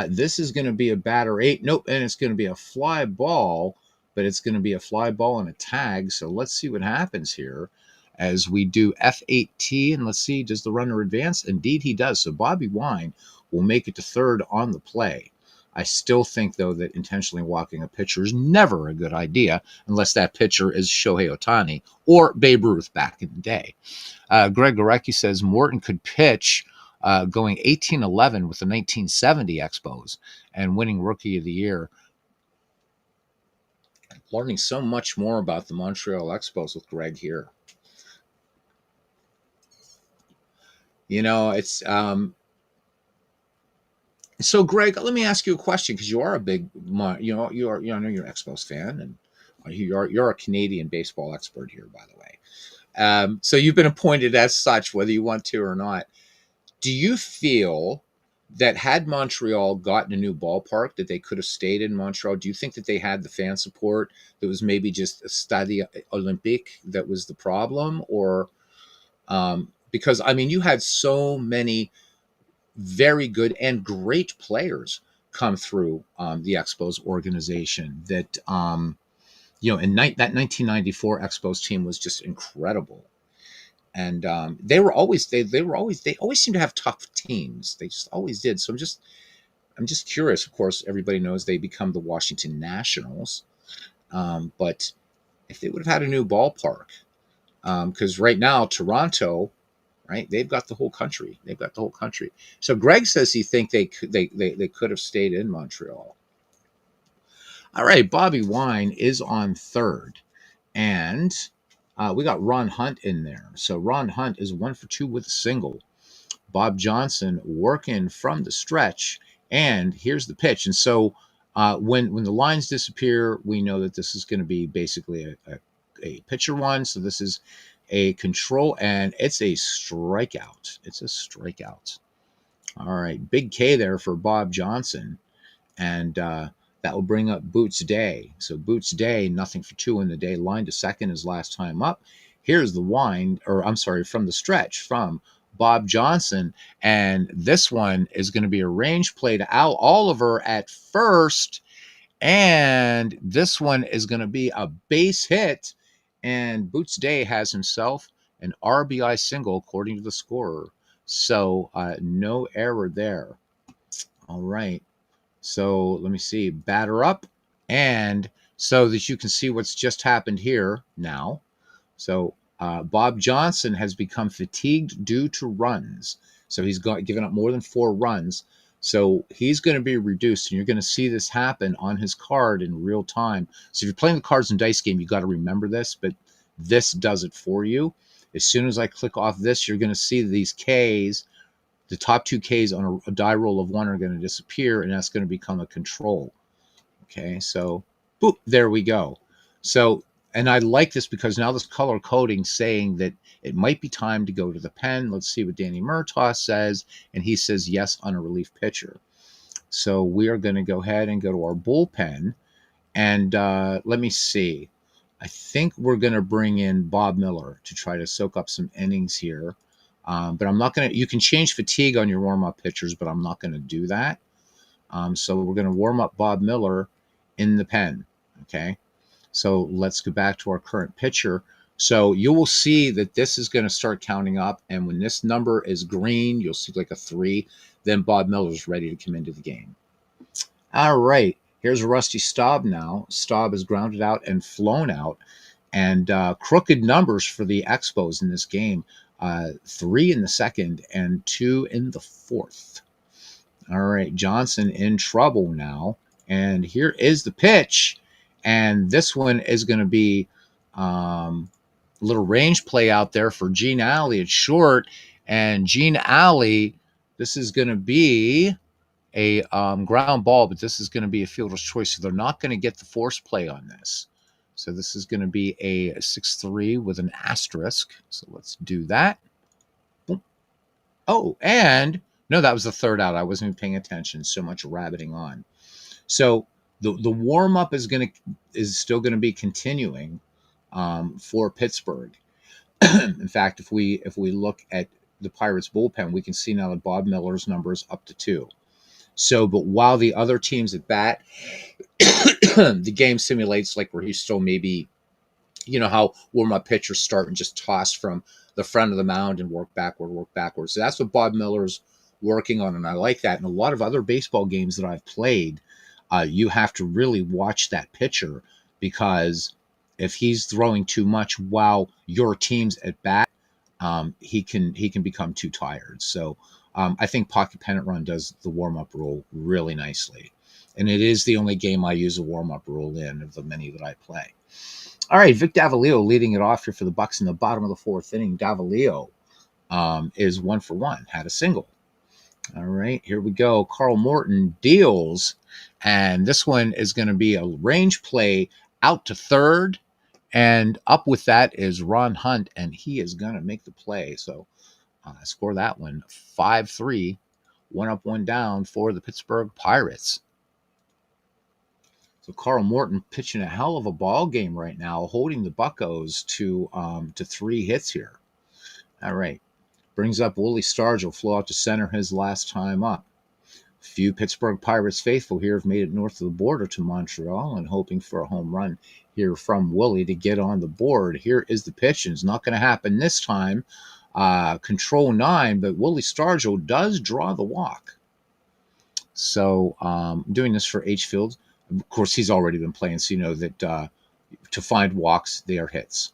Speaker 1: This is going to be a batter 8. Nope, and it's going to be a fly ball. but it's going to be a fly ball and a tag. So let's see what happens here as we do F8T. And let's see, does the runner advance? Indeed, he does. So Bobby Wine will make it to third on the play. I still think, though, that intentionally walking a pitcher is never a good idea unless that pitcher is Shohei Ohtani or Babe Ruth back in the day. Greg Gorecki says Morton could pitch going 18-11 with the 1970 Expos and winning Rookie of the Year. Learning so much more about the Montreal Expos with Greg here. You know, it's so Greg, let me ask you a question because you are a big, I know you're an Expos fan, and you're a Canadian baseball expert here, by the way. So you've been appointed as such, whether you want to or not. Do you feel that had Montreal gotten a new ballpark, that they could have stayed in Montreal? Do you think that they had the fan support that was maybe just a Stade Olympique that was the problem? Or because, I mean, you had so many very good and great players come through the Expos organization that, that 1994 Expos team was just incredible. And they always seem to have tough teams. They just always did. So I'm just curious. Of course, everybody knows they become the Washington Nationals, but if they would have had a new ballpark, because right now Toronto, right, they've got the whole country. They've got the whole country. So Greg says he think they could have stayed in Montreal. All right, Bobby Wine is on third, and we got Ron Hunt in there. So Ron Hunt is 1 for 2 with a single. Bob Johnson working from the stretch, and here's the pitch. And so when the lines disappear, we know that this is going to be basically a pitcher one. So this is a control, and it's a strikeout. It's a strikeout. All right, big K there for Bob Johnson, and that will bring up Boots Day. So Boots Day, nothing for 2 in the day. Line to second his last time up. Here's the from the stretch from Bob Johnson. And this one is going to be a range play to Al Oliver at first. And this one is going to be a base hit. And Boots Day has himself an RBI single, according to the scorer. So no error there. All right. So let me see, batter up. And so that you can see what's just happened here now. So Bob Johnson has become fatigued due to runs. So he's given up more than 4 runs. So he's going to be reduced, and you're going to see this happen on his card in real time. So if you're playing the cards and dice game, you got to remember this, but this does it for you. As soon as I click off this, you're going to see these Ks. The top 2 Ks on a die roll of 1 are going to disappear, and that's going to become a control. Okay, so boop, there we go. So, and I like this because now this color coding saying that it might be time to go to the pen. Let's see what Danny Murtaugh says, and he says yes on a relief pitcher. So we are going to go ahead and go to our bullpen, and let me see. I think we're going to bring in Bob Miller to try to soak up some innings here. But I'm not going to, you can change fatigue on your warm-up pitchers, but I'm not going to do that. So we're going to warm up Bob Miller in the pen. Okay. So let's go back to our current pitcher. So you will see that this is going to start counting up. And when this number is green, you'll see like a 3. Then Bob Miller's ready to come into the game. All right. Here's Rusty Staub now. Staub is grounded out and flown out. And crooked numbers for the Expos in this game. 3 in the second and 2 in the fourth. All right, Johnson in trouble now. And here is the pitch. And this one is going to be a little range play out there for Gene Alley at short. And Gene Alley, this is going to be a ground ball, but this is going to be a fielder's choice. So they're not going to get the force play on this. So this is going to be a 6-3 with an asterisk. So let's do that. Boom. Oh, and no, that was the third out. I wasn't even paying attention. So much rabbiting on. So the warm up is still going to be continuing for Pittsburgh. In fact, if we look at the Pirates bullpen, we can see now that Bob Miller's number is up to 2. So, but while the other teams at bat, the game simulates like where he's still maybe, you know, how warm up pitchers start and just toss from the front of the mound and work backward, work backwards. So that's what Bob Miller's working on, and I like that. And a lot of other baseball games that I've played, you have to really watch that pitcher, because if he's throwing too much while your team's at bat, he can become too tired. So I think Pocket Pennant Run does the warm up rule really nicely, and it is the only game I use a warm up rule in of the many that I play. All right, Vic Davalillo leading it off here for the Bucks in the bottom of the fourth inning. Davalillo is 1-for-1, had a single. All right, here we go. Carl Morton deals, and this one is going to be a range play out to third, and up with that is Ron Hunt, and he is going to make the play. So score that one 5-3, one up, one down for the Pittsburgh Pirates. So Carl Morton pitching a hell of a ball game right now, holding the Buccos to 3 hits here. All right. Brings up Willie Stargell, flew out to center his last time up. Few Pittsburgh Pirates faithful here have made it north of the border to Montreal and hoping for a home run here from Willie to get on the board. Here is the pitch, and it's not going to happen this time. Control 9, but Willie Stargell does draw the walk. So doing this for H. Fields. Of course, he's already been playing, so you know that to find walks, they are hits.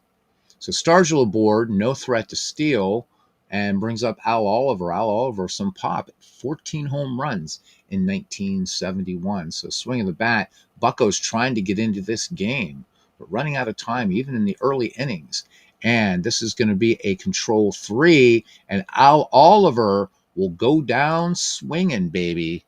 Speaker 1: So Stargell aboard, no threat to steal, and brings up Al Oliver. Al Oliver, some pop, 14 home runs in 1971. So swing of the bat, Buccos trying to get into this game, but running out of time even in the early innings. And this is going to be a control 3, and Al Oliver will go down swinging, baby.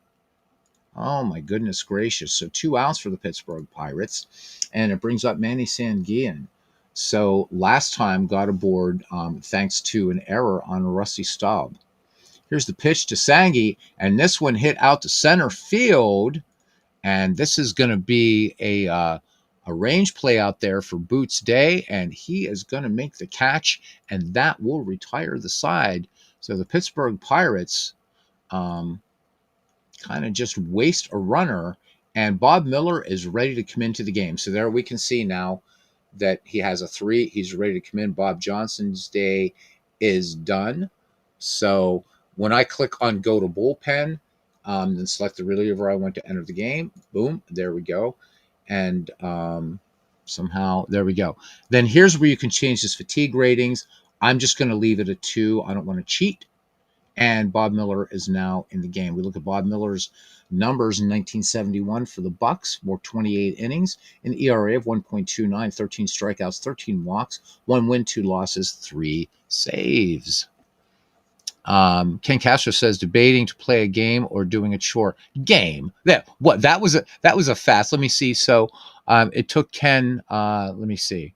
Speaker 1: Oh, my goodness gracious. So 2 outs for the Pittsburgh Pirates, and it brings up Manny Sanguillen. So last time got aboard thanks to an error on Rusty Staub. Here's the pitch to Sangi, and this one hit out to center field, and this is going to be a range play out there for Boots Day, and he is going to make the catch, and that will retire the side. So the Pittsburgh Pirates kind of just waste a runner, and Bob Miller is ready to come into the game. So there we can see now that he has a 3. He's ready to come in. Bob Johnson's day is done. So when I click on go to bullpen, then select the reliever I want to enter the game. Boom, there we go. And somehow, there we go. Then here's where you can change his fatigue ratings. I'm just going to leave it at 2. I don't want to cheat. And Bob Miller is now in the game. We look at Bob Miller's numbers in 1971 for the Bucks, more 28 innings, an ERA of 1.29, 13 strikeouts, 13 walks, 1 win, 2 losses, 3 saves. Ken Castro says debating to play a game or doing a chore. Game. That was a fast. Let me see. So it took Ken. Let me see.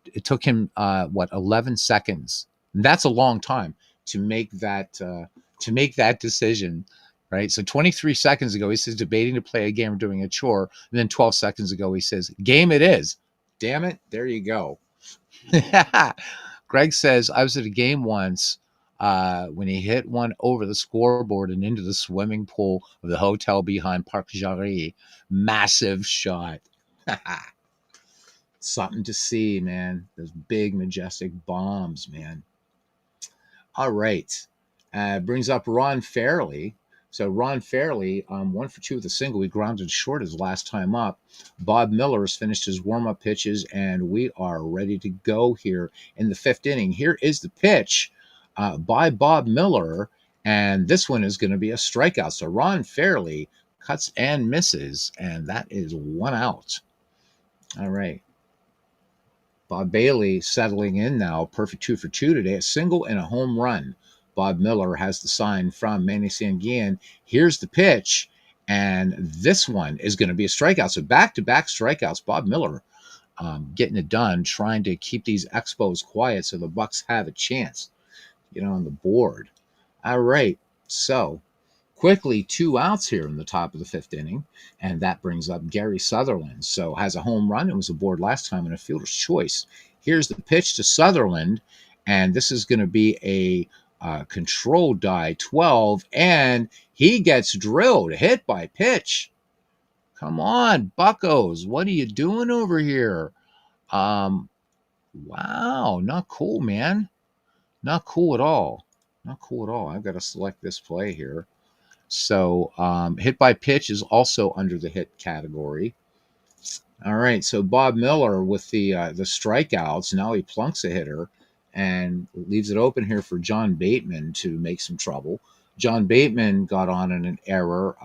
Speaker 1: It took him 11 seconds. That's a long time to make that decision, right? So 23 seconds ago he says debating to play a game or doing a chore, and then 12 seconds ago he says game it is. Damn it! There you go. Greg says I was at a game once when he hit one over the scoreboard and into the swimming pool of the hotel behind Parc Jarry. Massive shot. Something to see, man. Those big, majestic bombs, man. All right. Brings up Ron Fairley. So Ron Fairley, 1 for 2 with a single. He grounded short his last time up. Bob Miller has finished his warm-up pitches, and we are ready to go here in the 5th inning. Here is the pitch by Bob Miller, and this one is going to be a strikeout. So Ron Fairley cuts and misses, and that is 1 out. All right. Bob Bailey settling in now, perfect 2 for 2 today, a single and a home run. Bob Miller has the sign from Manny Sanguillen. Here's the pitch, and this one is going to be a strikeout. So back-to-back strikeouts. Bob Miller getting it done, trying to keep these Expos quiet so the Bucks have a chance to get on the board. All right, so quickly 2 outs here in the top of the 5th inning, and that brings up Gary Sutherland. So has a home run and was aboard last time in a fielder's choice. Here's the pitch to Sutherland, and this is going to be a Control die 12, and he gets drilled, hit by pitch. Come on, buckos, what are you doing over here? Um, wow, not cool, man. Not cool at all. Not cool at all. I've got to select this play here. So hit by pitch is also under the hit category. All right, so Bob Miller with the strikeouts. Now he plunks a hitter and leaves it open here for John Bateman to make some trouble. John Bateman got on in an error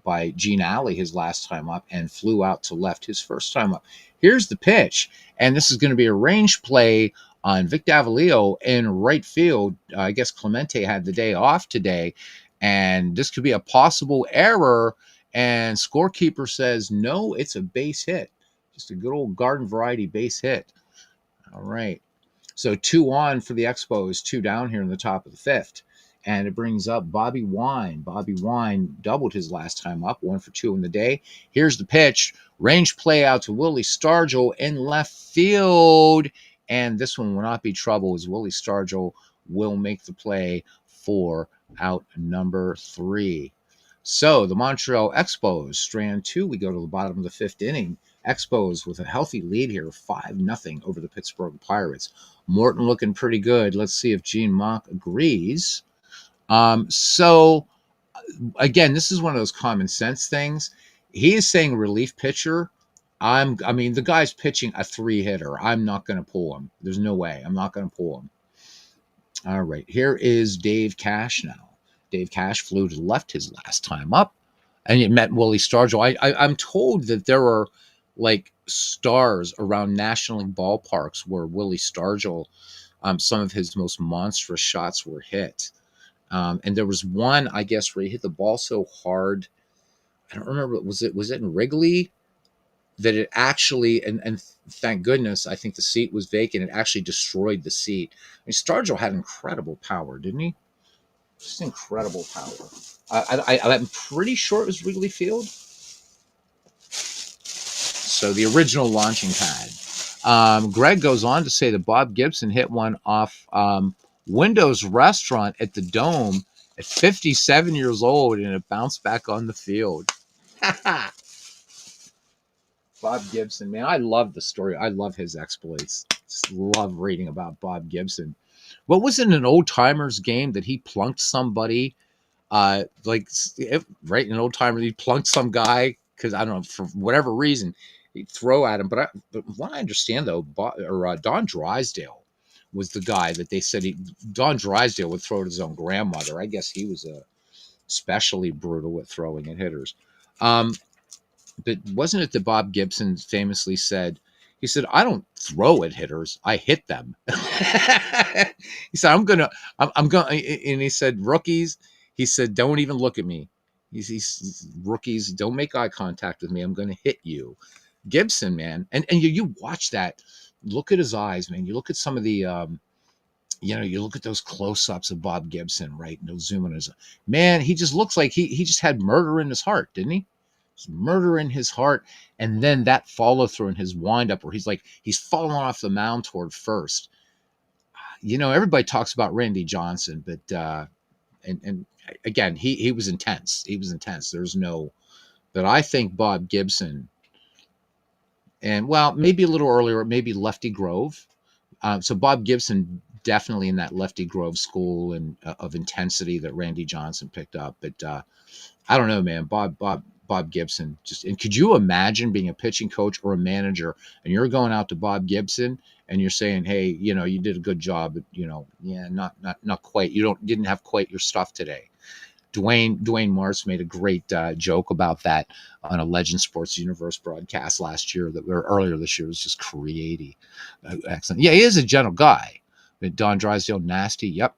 Speaker 1: by Gene Alley his last time up and flew out to left his first time up. Here's the pitch, and this is going to be a range play on Vic Davalillo in right field. I guess Clemente had the day off today, and this could be a possible error. And scorekeeper says, no, it's a base hit. Just a good old garden variety base hit. All right. So 2 on for the Expos, 2 down here in the top of the 5th. And it brings up Bobby Wine. Bobby Wine doubled his last time up, 1 for 2 in the day. Here's the pitch. Range play out to Willie Stargell in left field. And this one will not be trouble as Willie Stargell will make the play for out number 3. So the Montreal Expos, strand 2, we go to the bottom of the 5th inning. Expos with a healthy lead here, 5-0 over the Pittsburgh Pirates. Morton looking pretty good. Let's see if Gene Mock agrees. So, again, this is one of those common sense things. He is saying relief pitcher. I mean, the guy's pitching a 3-hitter. I'm not going to pull him. There's no way. I'm not going to pull him. All right, here is Dave Cash now. Dave Cash flew to the left his last time up, and it met Willie Stargell. I'm told that there are like stars around National League ballparks where Willie Stargell, some of his most monstrous shots were hit. And there was one, I guess, where he hit the ball so hard. I don't remember. Was it in Wrigley that it actually, and thank goodness, I think the seat was vacant. It actually destroyed the seat. I mean, Stargell had incredible power, didn't he? Just incredible power. I'm pretty sure it was Wrigley Field. So the original launching pad. Greg goes on to say that Bob Gibson hit one off Windows Restaurant at the Dome at 57 years old, and it bounced back on the field. Bob Gibson, man, I love the story. I love his exploits. Just love reading about Bob Gibson. What was in an old timers game that he plunked somebody? Right in an old timer, he plunked some guy because I don't know, for whatever reason he'd throw at him. But what I understand though, Don Drysdale was the guy that they said Don Drysdale would throw at his own grandmother. I guess he was especially brutal at throwing at hitters. But wasn't it that Bob Gibson famously said, he said, I don't throw at hitters, I hit them. He said, I'm gonna, and he said, rookies, he said, don't even look at me. He's rookies, don't make eye contact with me. I'm going to hit you. Gibson, man. And you watch that, look at his eyes, man. You look at some of the, you look at those close-ups of Bob Gibson, right? And they'll zoom in his, man, he just looks like he just had murder in his heart, didn't he? Murder in his heart, and then that follow through in his windup where he's falling off the mound toward first. Everybody talks about Randy Johnson, but and again, he was intense. He was intense. But I think Bob Gibson, and well, maybe a little earlier, maybe Lefty Grove. So Bob Gibson definitely in that Lefty Grove school and of intensity that Randy Johnson picked up. But I don't know, man. Bob Gibson, and could you imagine being a pitching coach or a manager and you're going out to Bob Gibson and you're saying, hey, you did a good job, but not quite. You didn't have quite your stuff today. Dwayne Marsh made a great joke about that on a Legend Sports Universe broadcast earlier this year. It was just creative. Excellent. Yeah, he is a gentle guy. But Don Drysdale, nasty. Yep.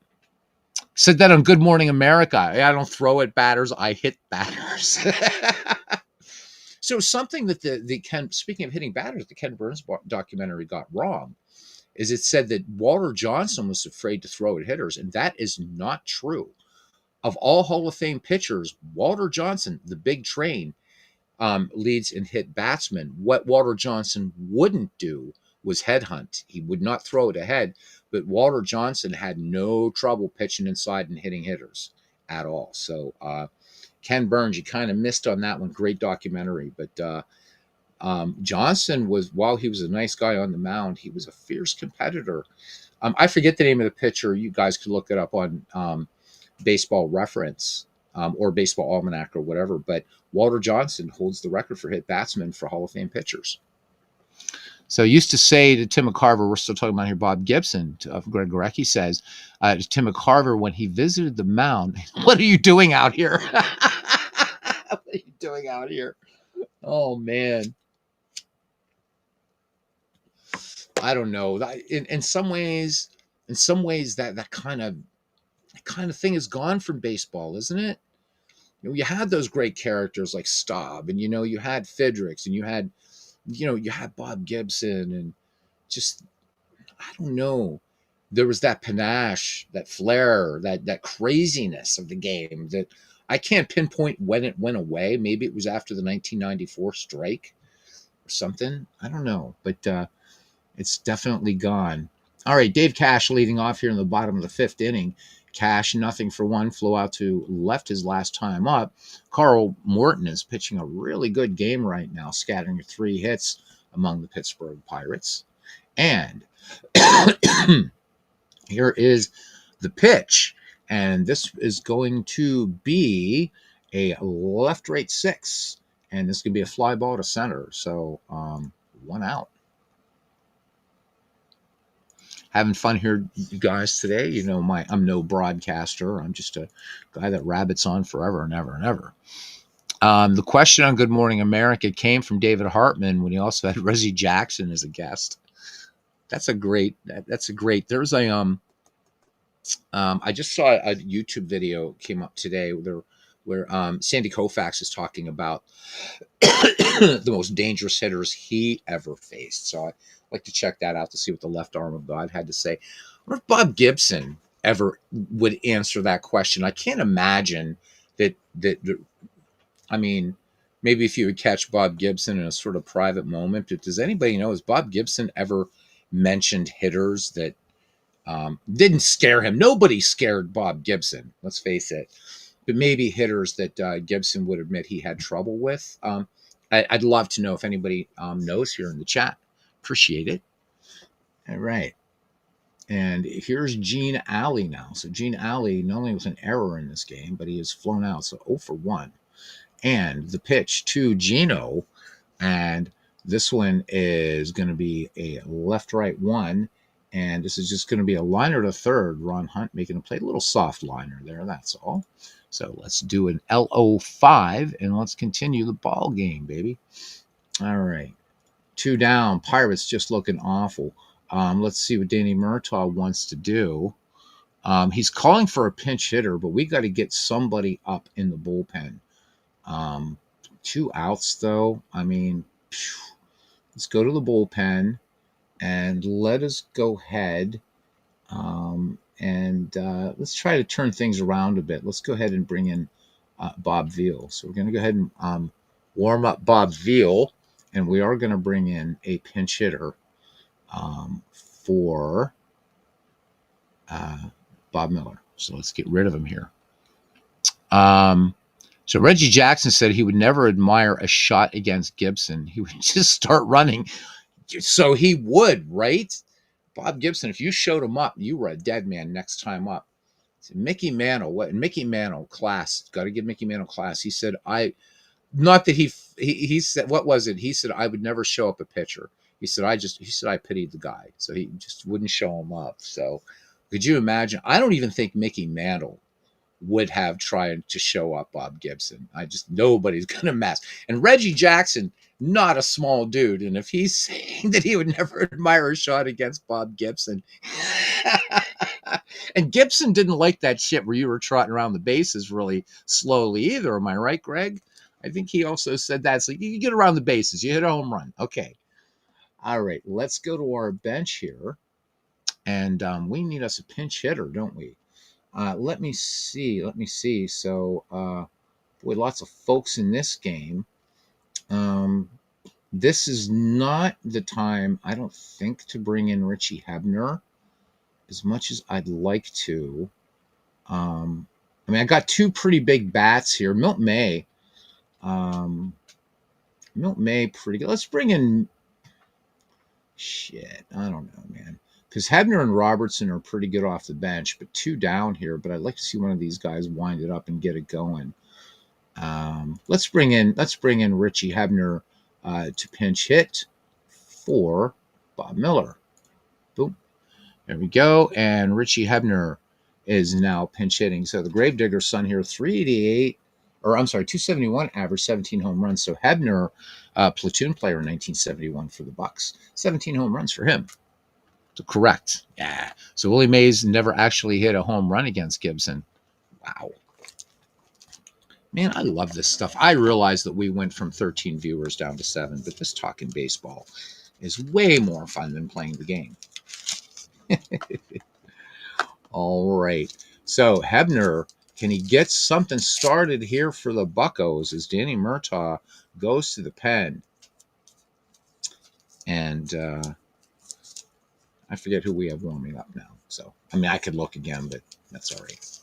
Speaker 1: Said that on Good Morning America. I don't throw at batters, I hit batters. So something that speaking of hitting batters, the Ken Burns documentary got wrong is it said that Walter Johnson was afraid to throw at hitters, and that is not true. Of all Hall of Fame pitchers, Walter Johnson, the big train, leads in hit batsmen. What Walter Johnson wouldn't do was headhunt. He would not throw it ahead, but Walter Johnson had no trouble pitching inside and hitting hitters at all. So Ken Burns, you kind of missed on that one. Great documentary, but Johnson was, while he was a nice guy on the mound, he was a fierce competitor. I forget the name of the pitcher. You guys could look it up on Baseball Reference or Baseball Almanac or whatever. But Walter Johnson holds the record for hit batsmen for Hall of Fame pitchers. So I used to say to Tim McCarver, we're still talking about here, Bob Gibson, Greg Gorecki says to Tim McCarver when he visited the mound, what are you doing out here? What are you doing out here? Oh, man. I don't know. In some ways, that kind of thing is gone from baseball, isn't it? You had those great characters like Staub, and you had Fidrix, and you had Bob Gibson, and just I don't know. There was that panache, that flair, that craziness of the game that I can't pinpoint when it went away. Maybe it was after the 1994 strike or something. I don't know, but it's definitely gone. All right, Dave Cash leading off here in the bottom of the fifth inning. Cash, nothing for one, flew out to left his last time up. Carl Morton is pitching a really good game right now, scattering 3 hits among the Pittsburgh Pirates. And here is the pitch. And this is going to be a left-right 6. And this could be a fly ball to center. So 1 out. Having fun here, you guys, today. I'm no broadcaster. I'm just a guy that rabbits on forever and ever and ever. The question on Good Morning America came from David Hartman when he also had Reggie Jackson as a guest. That's a great. There's a I just saw a YouTube video came up today where Sandy Koufax is talking about the most dangerous hitters he ever faced. So I'd like to check that out to see what the left arm of God had to say. I wonder if Bob Gibson ever would answer that question. I can't imagine that I mean, maybe if you would catch Bob Gibson in a sort of private moment, but does anybody know, has Bob Gibson ever mentioned hitters that didn't scare him? Nobody scared Bob Gibson, let's face it. But maybe hitters that Gibson would admit he had trouble with. I'd love to know if anybody knows here in the chat. Appreciate it. All right. And here's Gene Alley now. So Gene Alley not only was an error in this game, but he has flown out. So 0 for 1. And the pitch to Gino. And this one is going to be a left-right 1. And this is just going to be a liner to third. Ron Hunt making a play. A little soft liner there, that's all. So let's do an LO5, and let's continue the ball game, baby. All right. 2 down. Pirates just looking awful. Let's see what Danny Murtaugh wants to do. He's calling for a pinch hitter, but we got to get somebody up in the bullpen. 2 outs, though. I mean, let's go to the bullpen, and let us go ahead and let's try to turn things around a bit. Let's go ahead and bring in Bob Veal. So we're going to go ahead and warm up Bob Veal, and we are going to bring in a pinch hitter for Bob Miller. So let's get rid of him here. So Reggie Jackson said he would never admire a shot against Gibson. He would just start running. So he would, right? Bob Gibson, if you showed him up, you were a dead man next time up. So Mickey Mantle, Mickey Mantle class, got to give Mickey Mantle class. He said, not that he said, what was it? He said, I would never show up a pitcher. He said, I pitied the guy. So he just wouldn't show him up. So could you imagine? I don't even think Mickey Mantle would have tried to show up Bob Gibson. Nobody's going to mess. And Reggie Jackson, not a small dude. And if he's saying that he would never admire a shot against Bob Gibson, and Gibson didn't like that shit where you were trotting around the bases really slowly either. Am I right, Greg? I think he also said that. It's like, you get around the bases, you hit a home run. Okay. All right. Let's go to our bench here. And we need us a pinch hitter, don't we? Let me see. So, boy, lots of folks in this game. This is not the time, I don't think, to bring in Richie Hebner as much as I'd like to. I mean, I got two pretty big bats here. Um, Milt May, pretty good. Let's bring in shit. I don't know, man. Because Hebner and Robertson are pretty good off the bench, but two down here. But I'd like to see one of these guys wind it up and get it going. Let's bring in Richie Hebner to pinch hit for Bob Miller. Boom. There we go. And Richie Hebner is now pinch hitting. So the Gravedigger's son here, 388, or I'm sorry, 271 average, 17 home runs. So Hebner, platoon player in 1971 for the Bucks, 17 home runs for him. So correct. Yeah. So Willie Mays never actually hit a home run against Gibson. Wow. Man, I love this stuff. I realize that we went from 13 viewers down to 7, but this talking baseball is way more fun than playing the game. All right. So Hebner, can he get something started here for the Buccos as Danny Murtaugh goes to the pen? And I forget who we have warming up now. So, I mean, I could look again, but that's all right.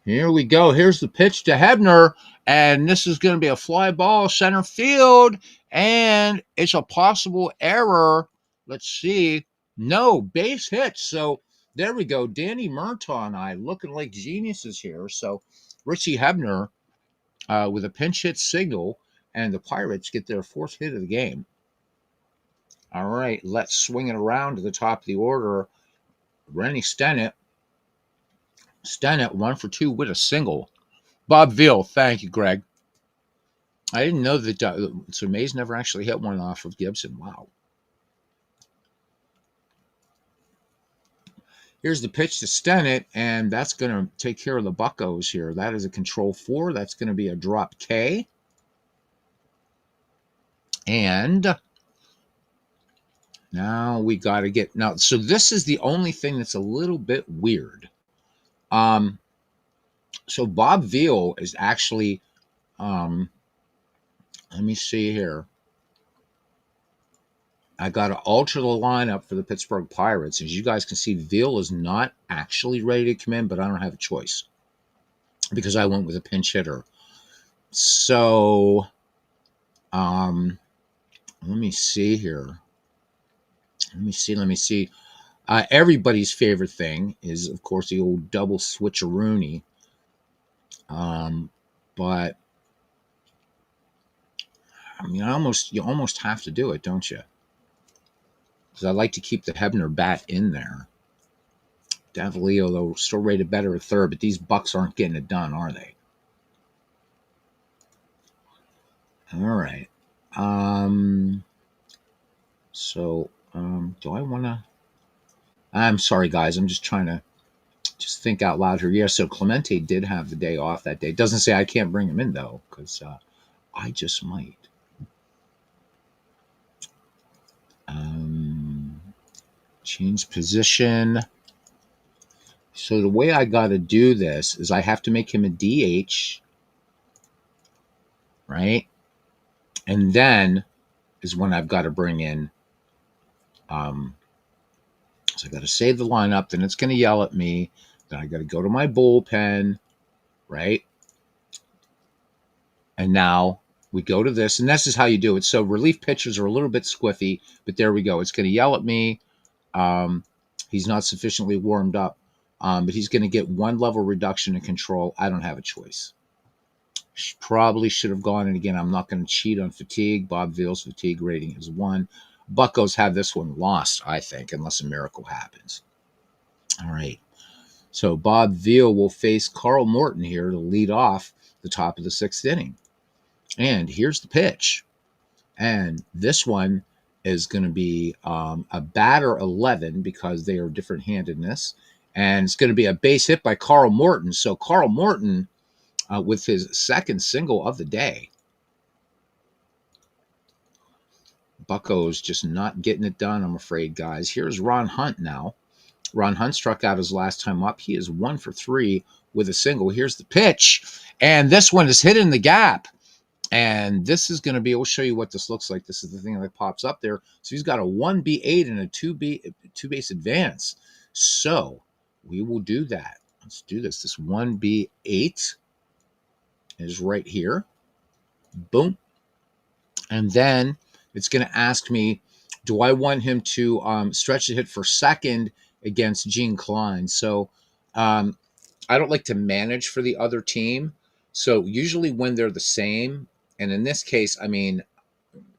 Speaker 1: Here we go. Here's the pitch to Hebner, and this is going to be a fly ball center field, and it's a possible error. Let's see. No, base hit. So there we go. Danny Murtaugh and I looking like geniuses here. So Richie Hebner with a pinch hit signal, and the Pirates get their 4th hit of the game. All right, let's swing it around to the top of the order. Rennie Stennett 1 for 2 with a single. Bob Veal, thank you, Greg. I didn't know that. So Mays never actually hit one off of Gibson. Wow. Here's the pitch to Stennett, and that's going to take care of the Buccos here. That is a control 4. That's going to be a drop K. And now we got to get now. So this is the only thing that's a little bit weird. So Bob Veal is actually, let me see here. I got to alter the lineup for the Pittsburgh Pirates. As you guys can see, Veal is not actually ready to come in, but I don't have a choice because I went with a pinch hitter. So, let me see here. Let me see. Everybody's favorite thing is, of course, the old double switcheroony. But I mean, you almost have to do it, don't you? Because I like to keep the Hebner bat in there. Davalillo, though, still rated better at third, but these Bucks aren't getting it done, are they? All right. Do I want to? I'm sorry, guys. I'm just trying to think out loud here. Yeah, so Clemente did have the day off that day. It doesn't say I can't bring him in, though, because I just might. Change position. So the way I got to do this is I have to make him a DH, right? And then is when I've got to bring in. So I got to save the lineup. Then it's going to yell at me. Then I got to go to my bullpen, right? And now we go to this, and this is how you do it. So relief pitchers are a little bit squiffy, but there we go. It's going to yell at me. He's not sufficiently warmed up, but he's going to get 1 level reduction in control. I don't have a choice. Probably should have gone. And again, I'm not going to cheat on fatigue. Bob Veal's fatigue rating is 1. Buccos have this one lost, I think, unless a miracle happens. All right. So Bob Veal will face Carl Morton here to lead off the top of the 6th inning. And here's the pitch. And this one is going to be a batter 11 because they are different-handedness. And it's going to be a base hit by Carl Morton. So Carl Morton with his 2nd single of the day. Buccos just not getting it done, I'm afraid, guys. Here's Ron Hunt now. Ron Hunt struck out his last time up. He is 1 for 3 with a single. Here's the pitch. And this one is hit in the gap. And this is going to be, we'll show you what this looks like. This is the thing that pops up there. So he's got a 1B8 and a 2 base advance. So we will do that. Let's do this. This 1B8 is right here. Boom. And then it's going to ask me, do I want him to stretch the hit for second against Gene Klein? So I don't like to manage for the other team. So usually when they're the same, and in this case, I mean,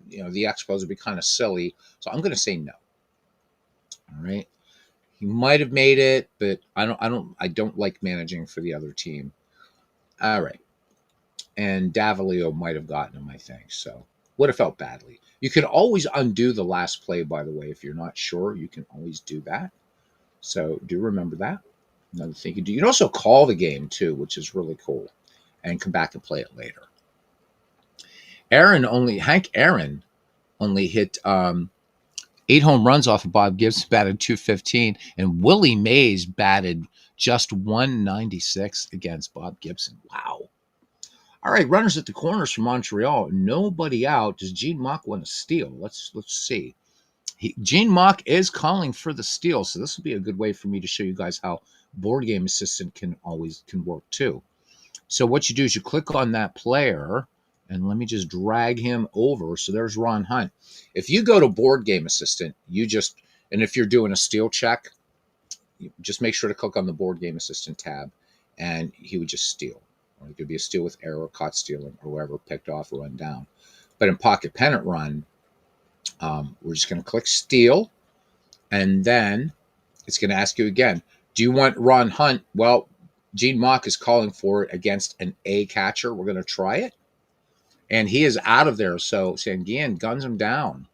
Speaker 1: the Expos would be kind of silly. So I'm going to say no. All right. He might have made it, but I don't like managing for the other team. All right. And Davalio might have gotten him, I think. So would have felt badly. You can always undo the last play, by the way. If you're not sure, you can always do that. So do remember that. Another thing you can do. You can also call the game too, which is really cool, and come back and play it later. Hank Aaron only hit 8 home runs off of Bob Gibson, batted .215, and Willie Mays batted just .196 against Bob Gibson. Wow. All right, runners at the corners for Montreal. Nobody out. Does Gene Mauch want to steal? Let's see. Gene Mauch is calling for the steal, so this will be a good way for me to show you guys how Board Game Assistant can work too. So what you do is you click on that player, and let me just drag him over. So there's Ron Hunt. If you go to Board Game Assistant, and if you're doing a steal check, just make sure to click on the Board Game Assistant tab, and he would just steal. Or it could be a steal with error, caught stealing, or whatever, picked off or run down. But in Pocket Pennant Run, we're just going to click steal, and then it's going to ask you again, do you want Ron Hunt? Well, Gene Mauch is calling for it against an A catcher. We're going to try it. And he is out of there. So Sanguian guns him down.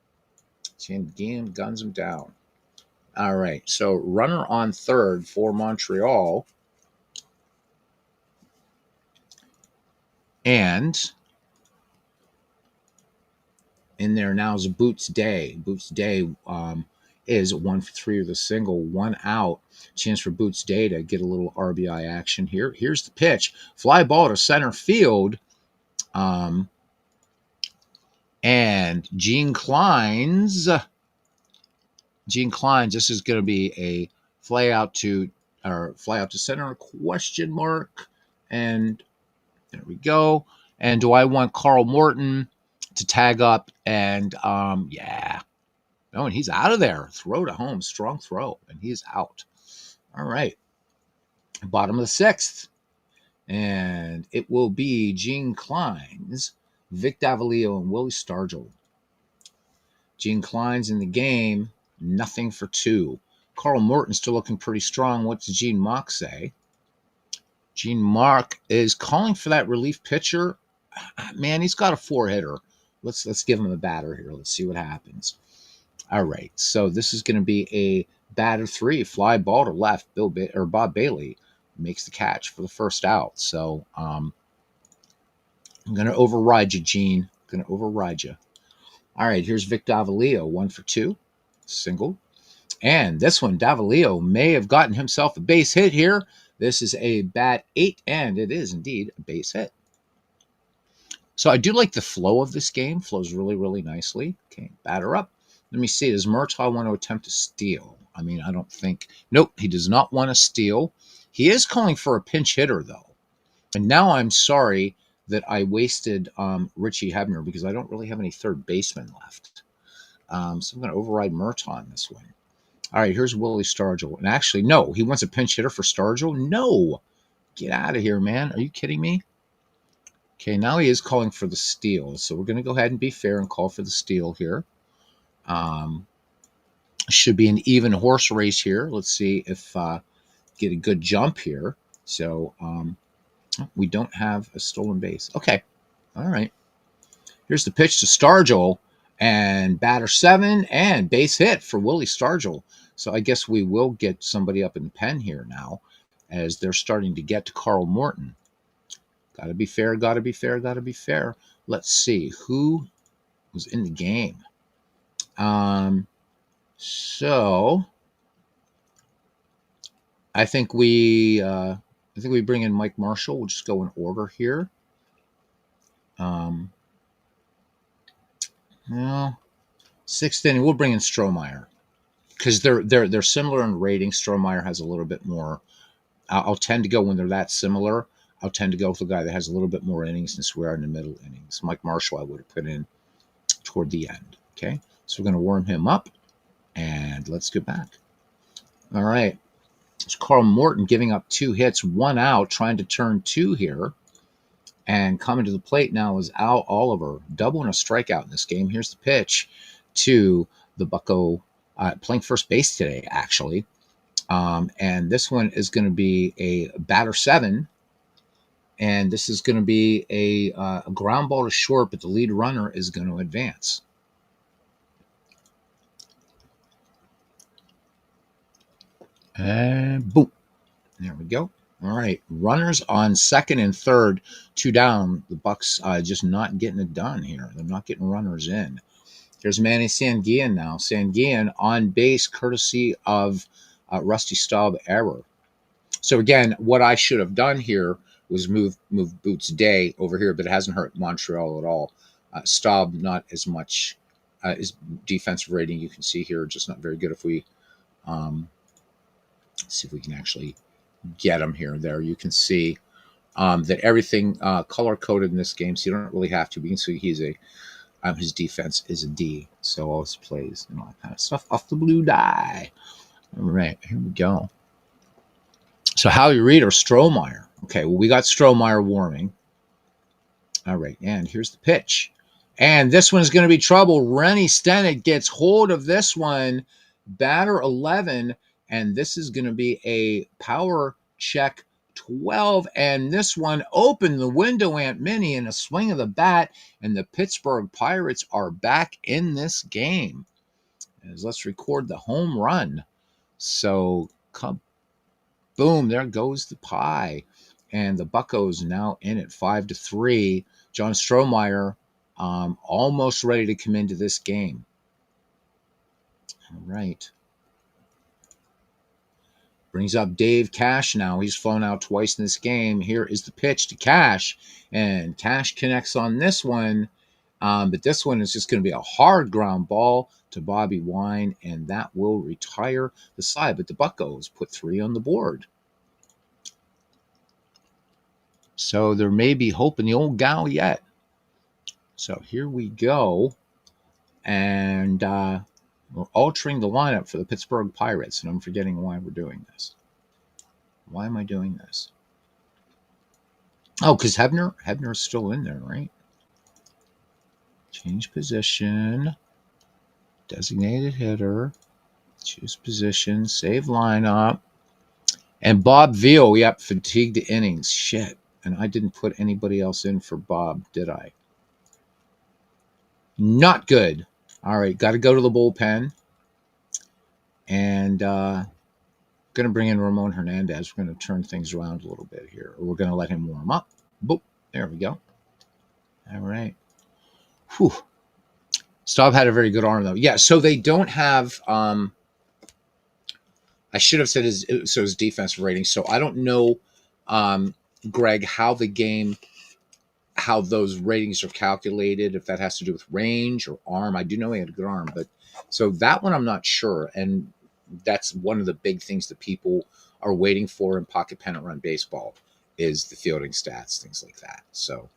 Speaker 1: All right. So runner on third for Montreal. And in there now is Boots Day. Boots Day is 1 for 3 with a single, 1 out. Chance for Boots Day to get a little RBI action here. Here's the pitch. Fly ball to center field. And Gene Klein's, this is going to be a fly out to center, question mark. And there we go. And do I want Carl Morton to tag up? And yeah. No, and he's out of there. Throw to home. Strong throw. And he's out. All right. Bottom of the 6th. And it will be Gene Klein's, Vic Davalio, and Willie Stargell. Gene Klein's in the game. Nothing for 2. Carl Morton still looking pretty strong. What does Gene Mauch say? Gene Mauch is calling for that relief pitcher. Man, he's got a 4-hitter. Let's give him a batter here. Let's see what happens. All right, so this is going to be a batter 3, fly ball to left. Bob Bailey makes the catch for the first out. So I'm going to override you, Gene. Going to override you. All right, here's Vic Davalio, 1 for 2, single. And this one, Davalio may have gotten himself a base hit here. This is a bat 8, and it is indeed a base hit. So I do like the flow of this game. Flows really, really nicely. Okay, batter up. Let me see. Does Murtaugh want to attempt to steal? I mean, I don't think. Nope, he does not want to steal. He is calling for a pinch hitter, though. And now I'm sorry that I wasted Richie Hebner because I don't really have any third baseman left. So I'm going to override Murtaugh on this one. All right, here's Willie Stargell. And actually, no, he wants a pinch hitter for Stargell? No. Get out of here, man. Are you kidding me? Okay, now he is calling for the steal. So we're going to go ahead and be fair and call for the steal here. Should be an even horse race here. Let's see if get a good jump here. So we don't have a stolen base. Okay. All right. Here's the pitch to Stargell, and batter 7 and base hit for Willie Stargell. So I guess we will get somebody up in the pen here now as they're starting to get to Carl Morton. Got to be fair, got to be fair, got to be fair. Let's see who was in the game. So I think we bring in Mike Marshall. We'll just go in order here. Well, sixth inning, we'll bring in Strohmeyer because they're similar in rating. Strohmeyer has a little bit more. I'll tend to go when they're that similar. I'll tend to go with the guy that has a little bit more innings since we're in the middle innings. Mike Marshall, I would have put in toward the end. Okay, so we're going to warm him up, and let's get back. All right. It's Carl Morton giving up 2 hits, 1 out, trying to turn 2 here. And coming to the plate now is Al Oliver, double and a strikeout in this game. Here's the pitch to the Bucko, playing first base today, actually. And this one is going to be a batter 7. And this is going to be a ground ball to short, but the lead runner is going to advance. And boom. There we go. All right. Runners on second and third, 2 down. The Bucks just not getting it done here. They're not getting runners in. Here's Manny Sanguillen now. Sanguillen on base courtesy of Rusty Staub error. So again, what I should have done here was move Boots Day over here, but it hasn't hurt Montreal at all. Staub not as much. His defensive rating you can see here, just not very good. If we see if we can actually get him here. There you can see that everything color coded in this game, so you don't really have to. We can see he's a his defense is a D, so all his plays and all that kind of stuff off the blue die. All right, here we go. So Howie Reed or Strohmeyer? Okay, well we got Strohmeyer warming. All right, and here's the pitch. And this one is going to be trouble. Rennie Stennett gets hold of this one. Batter 11, and this is going to be a power check 12. And this one opened the window, Aunt Minnie, in a swing of the bat. And the Pittsburgh Pirates are back in this game. As let's record the home run. So, boom, there goes the pie. And the Buccos now in at 5-3. John Strohmeyer almost ready to come into this game. All right. Brings up Dave Cash now. He's flown out twice in this game. Here is the pitch to Cash. And Cash connects on this one. But this one is just going to be a hard ground ball to Bobby Wine. And that will retire the side. But the Buccos put 3 on the board. So there may be hope in the old gal yet. So here we go. And we're altering the lineup for the Pittsburgh Pirates, and I'm forgetting why we're doing this. Why am I doing this? Oh, because Hebner's still in there, right? Change position. Designated hitter. Choose position. Save lineup. And Bob Veal, yep, fatigued the innings. Shit. And I didn't put anybody else in for Bob, did I? Not good. All right, got to go to the bullpen. And going to bring in Ramon Hernandez. We're going to turn things around a little bit here. Or we're going to let him warm up. Boop. There we go. All right. Whew. Staub had a very good arm, though. Yeah, so they don't have... I should have said his defensive rating. So I don't know, Greg, how those ratings are calculated, if that has to do with range or arm. I do know he had a good arm, but so that one I'm not sure. And that's one of the big things that people are waiting for in pocket pennant run baseball is the fielding stats, things like that. So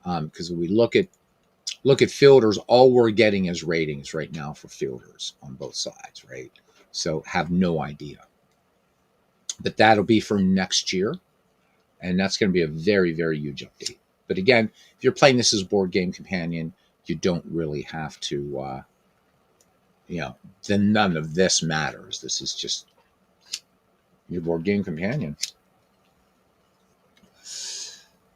Speaker 1: because when we look at fielders, all we're getting is ratings right now for fielders on both sides, right? So have no idea. But that'll be for next year. And that's going to be a very, very huge update. But again, if you're playing this as a board game companion, you don't really have to, then none of this matters. This is just your board game companion.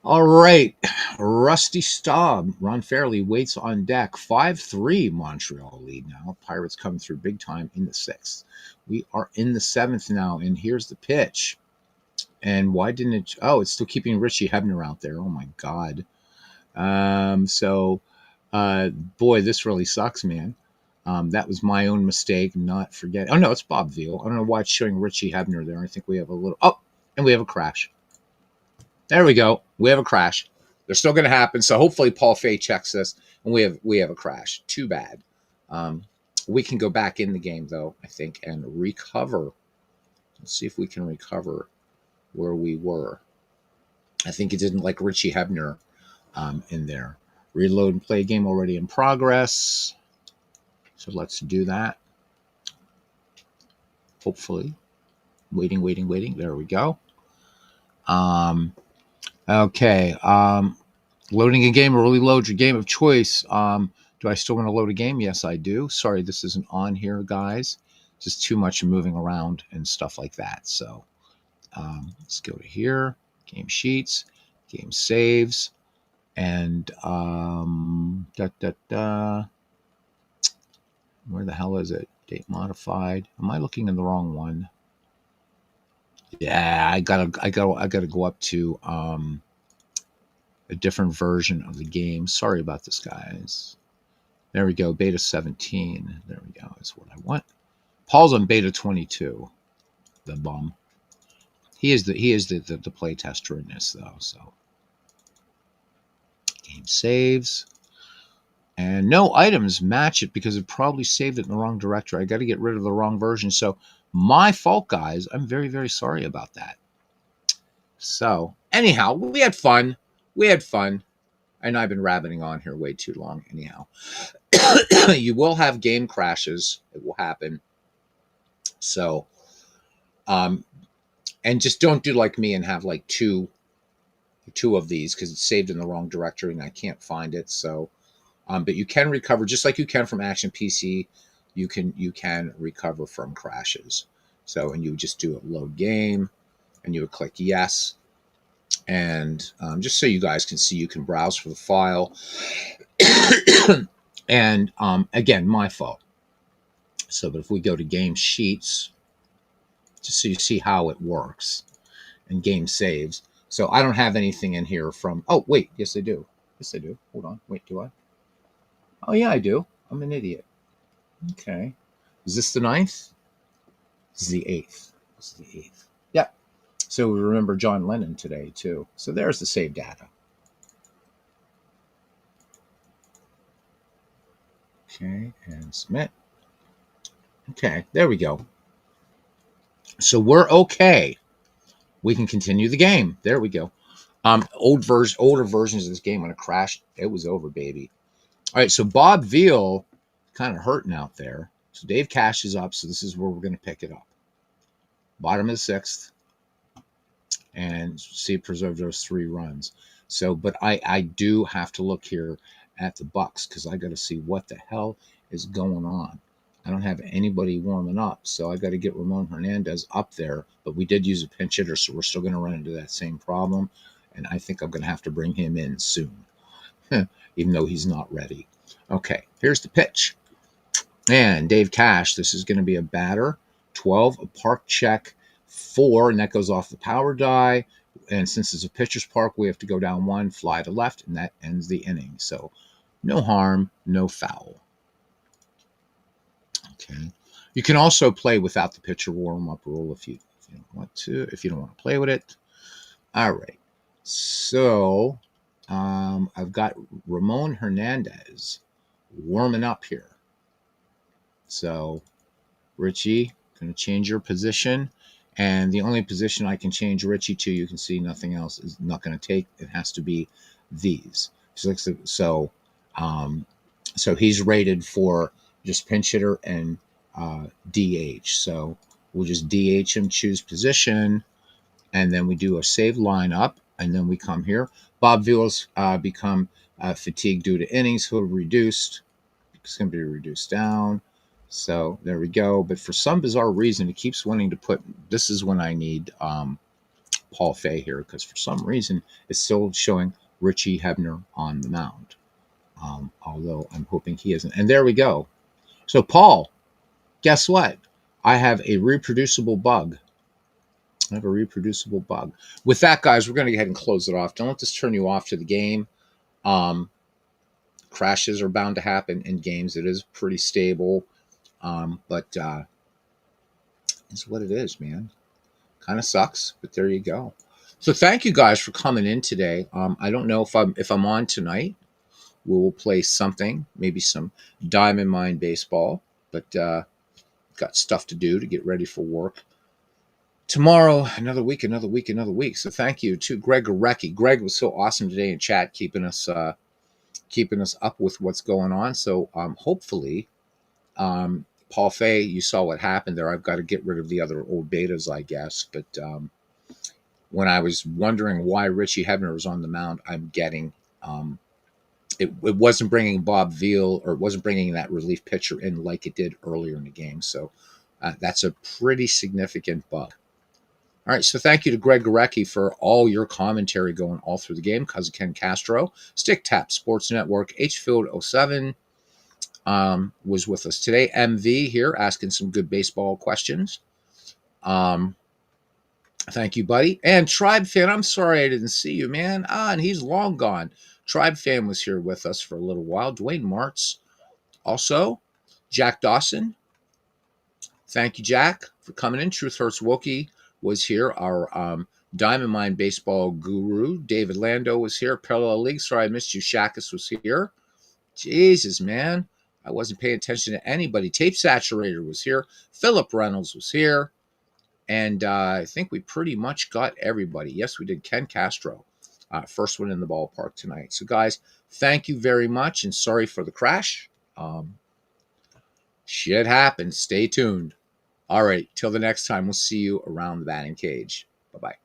Speaker 1: All right. Rusty Staub. Ron Fairley waits on deck. 5-3 Montreal lead now. Pirates coming through big time in the 6th. We are in the 7th now, and here's the pitch. And why didn't it? Oh, it's still keeping Richie Hebner out there. Oh, my God. Boy, this really sucks, man. That was my own mistake, not forgetting. Oh, no, it's Bob Veal. I don't know why it's showing Richie Hebner there. I think we have a little. Oh, and we have a crash. There we go. We have a crash. they're still going to happen. So hopefully Paul Fay checks this and we have a crash. Too bad. We can go back in the game though, I think, and recover. Let's see if we can recover where we were. I think it didn't like Richie Hebner in there. Reload and play game already in progress. So let's do that. Hopefully. Waiting. There we go. Okay. Loading a game really loads your game of choice. Do I still want to load a game? Yes, I do. Sorry, this isn't on here, guys. Just too much moving around and stuff like that. So let's go to here. Game sheets, game saves, and where the hell is it? Date modified. Am I looking in the wrong one? Yeah, I gotta go up to a different version of the game. Sorry about this, guys. There we go. Beta 17. There we go. That's what I want. Paul's on beta 22. The bum. He is the play tester in this though. So game saves. And no items match it because it probably saved it in the wrong directory. I got to get rid of the wrong version. So my fault, guys. I'm very, very sorry about that. So anyhow, we had fun. And I've been rabbiting on here way too long. Anyhow, you will have game crashes. It will happen. So, and just don't do like me and have like two of these because it's saved in the wrong directory and I can't find it. So, but you can recover just like you can from Action PC. You can recover from crashes. So, and you would just do a load game, and you would click yes. And just so you guys can see, you can browse for the file. And again, my fault. So, but if we go to game sheets, just so you see how it works, and game saves. So I don't have anything in here from, oh, wait, yes, I do. Yes, I do. Hold on. Wait, do I? Oh, yeah, I do. I'm an idiot. Okay. Is this the 9th? This is the 8th. This is the 8th. Yep. So we remember John Lennon today, too. So there's the save data. Okay, and submit. Okay, there we go. So we're okay. We can continue the game. There we go. Older versions of this game, when it crashed, it was over, baby. All right, so Bob Veal kind of hurting out there. So Dave Cash is up, so this is where we're going to pick it up. Bottom of the 6th. And see, preserve those 3 runs. So, but I do have to look here at the Bucks because I got to see what the hell is going on. I don't have anybody warming up, so I got to get Ramon Hernandez up there. But we did use a pinch hitter, so we're still going to run into that same problem. And I think I'm going to have to bring him in soon, even though he's not ready. Okay, here's the pitch. And Dave Cash, this is going to be a batter. 12, a park check. 4, and that goes off the power die. And since it's a pitcher's park, we have to go down 1, fly to left, and that ends the inning. So no harm, no foul. Okay. You can also play without the pitcher warm-up rule if you don't want to, if you don't want to play with it. All right. So I've got Ramon Hernandez warming up here. So Richie, going to change your position. And the only position I can change Richie to, you can see nothing else is not going to take. It has to be these. So he's rated for just pinch hitter and DH. So we'll just DH him, choose position, and then we do a save lineup, and then we come here. Bob Veal's become fatigued due to innings. He'll reduced. It's going to be reduced down. So there we go. But for some bizarre reason, it keeps wanting to put, this is when I need Paul Fay here, because for some reason, it's still showing Richie Hebner on the mound. Although I'm hoping he isn't. And there we go. So Paul, guess what? I have a reproducible bug. With that, guys, we're going to go ahead and close it off. Don't let this turn you off to the game. Crashes are bound to happen in games. It is pretty stable. But it's what it is, man. Kind of sucks, but there you go. So thank you guys for coming in today. I don't know if I'm on tonight. We will play something, maybe some Diamond Mine baseball, but got stuff to do to get ready for work. Tomorrow, another week, another week, another week. So thank you to Greg Gorecki. Greg was so awesome today in chat, keeping us up with what's going on. So hopefully, Paul Fay, you saw what happened there. I've got to get rid of the other old betas, I guess. But when I was wondering why Richie Hebner was on the mound, I'm getting it wasn't bringing Bob Veal, or it wasn't bringing that relief pitcher in like it did earlier in the game. So that's a pretty significant bug. All right, so thank you to Greg Gorecki for all your commentary going all through the game. Cousin Ken Castro, Stick Tap Sports Network, Hfield07 was with us today. MV here asking some good baseball questions. Thank you, buddy. And Tribe Fan, I'm sorry I didn't see you, man. And he's long gone. Tribe Fan was here with us for a little while. Dwayne Martz also. Jack Dawson. Thank you, Jack, for coming in. Truth Hurts Wookie was here. Our Diamond Mine baseball guru. David Lando was here. Parallel League. Sorry I missed you. Shackus was here. Jesus, man. I wasn't paying attention to anybody. Tape Saturator was here. Philip Reynolds was here. And I think we pretty much got everybody. Yes, we did. Ken Castro, first one in the ballpark tonight. So, guys, thank you very much, and sorry for the crash. Shit happens. Stay tuned. All right, till the next time, we'll see you around the batting cage. Bye-bye.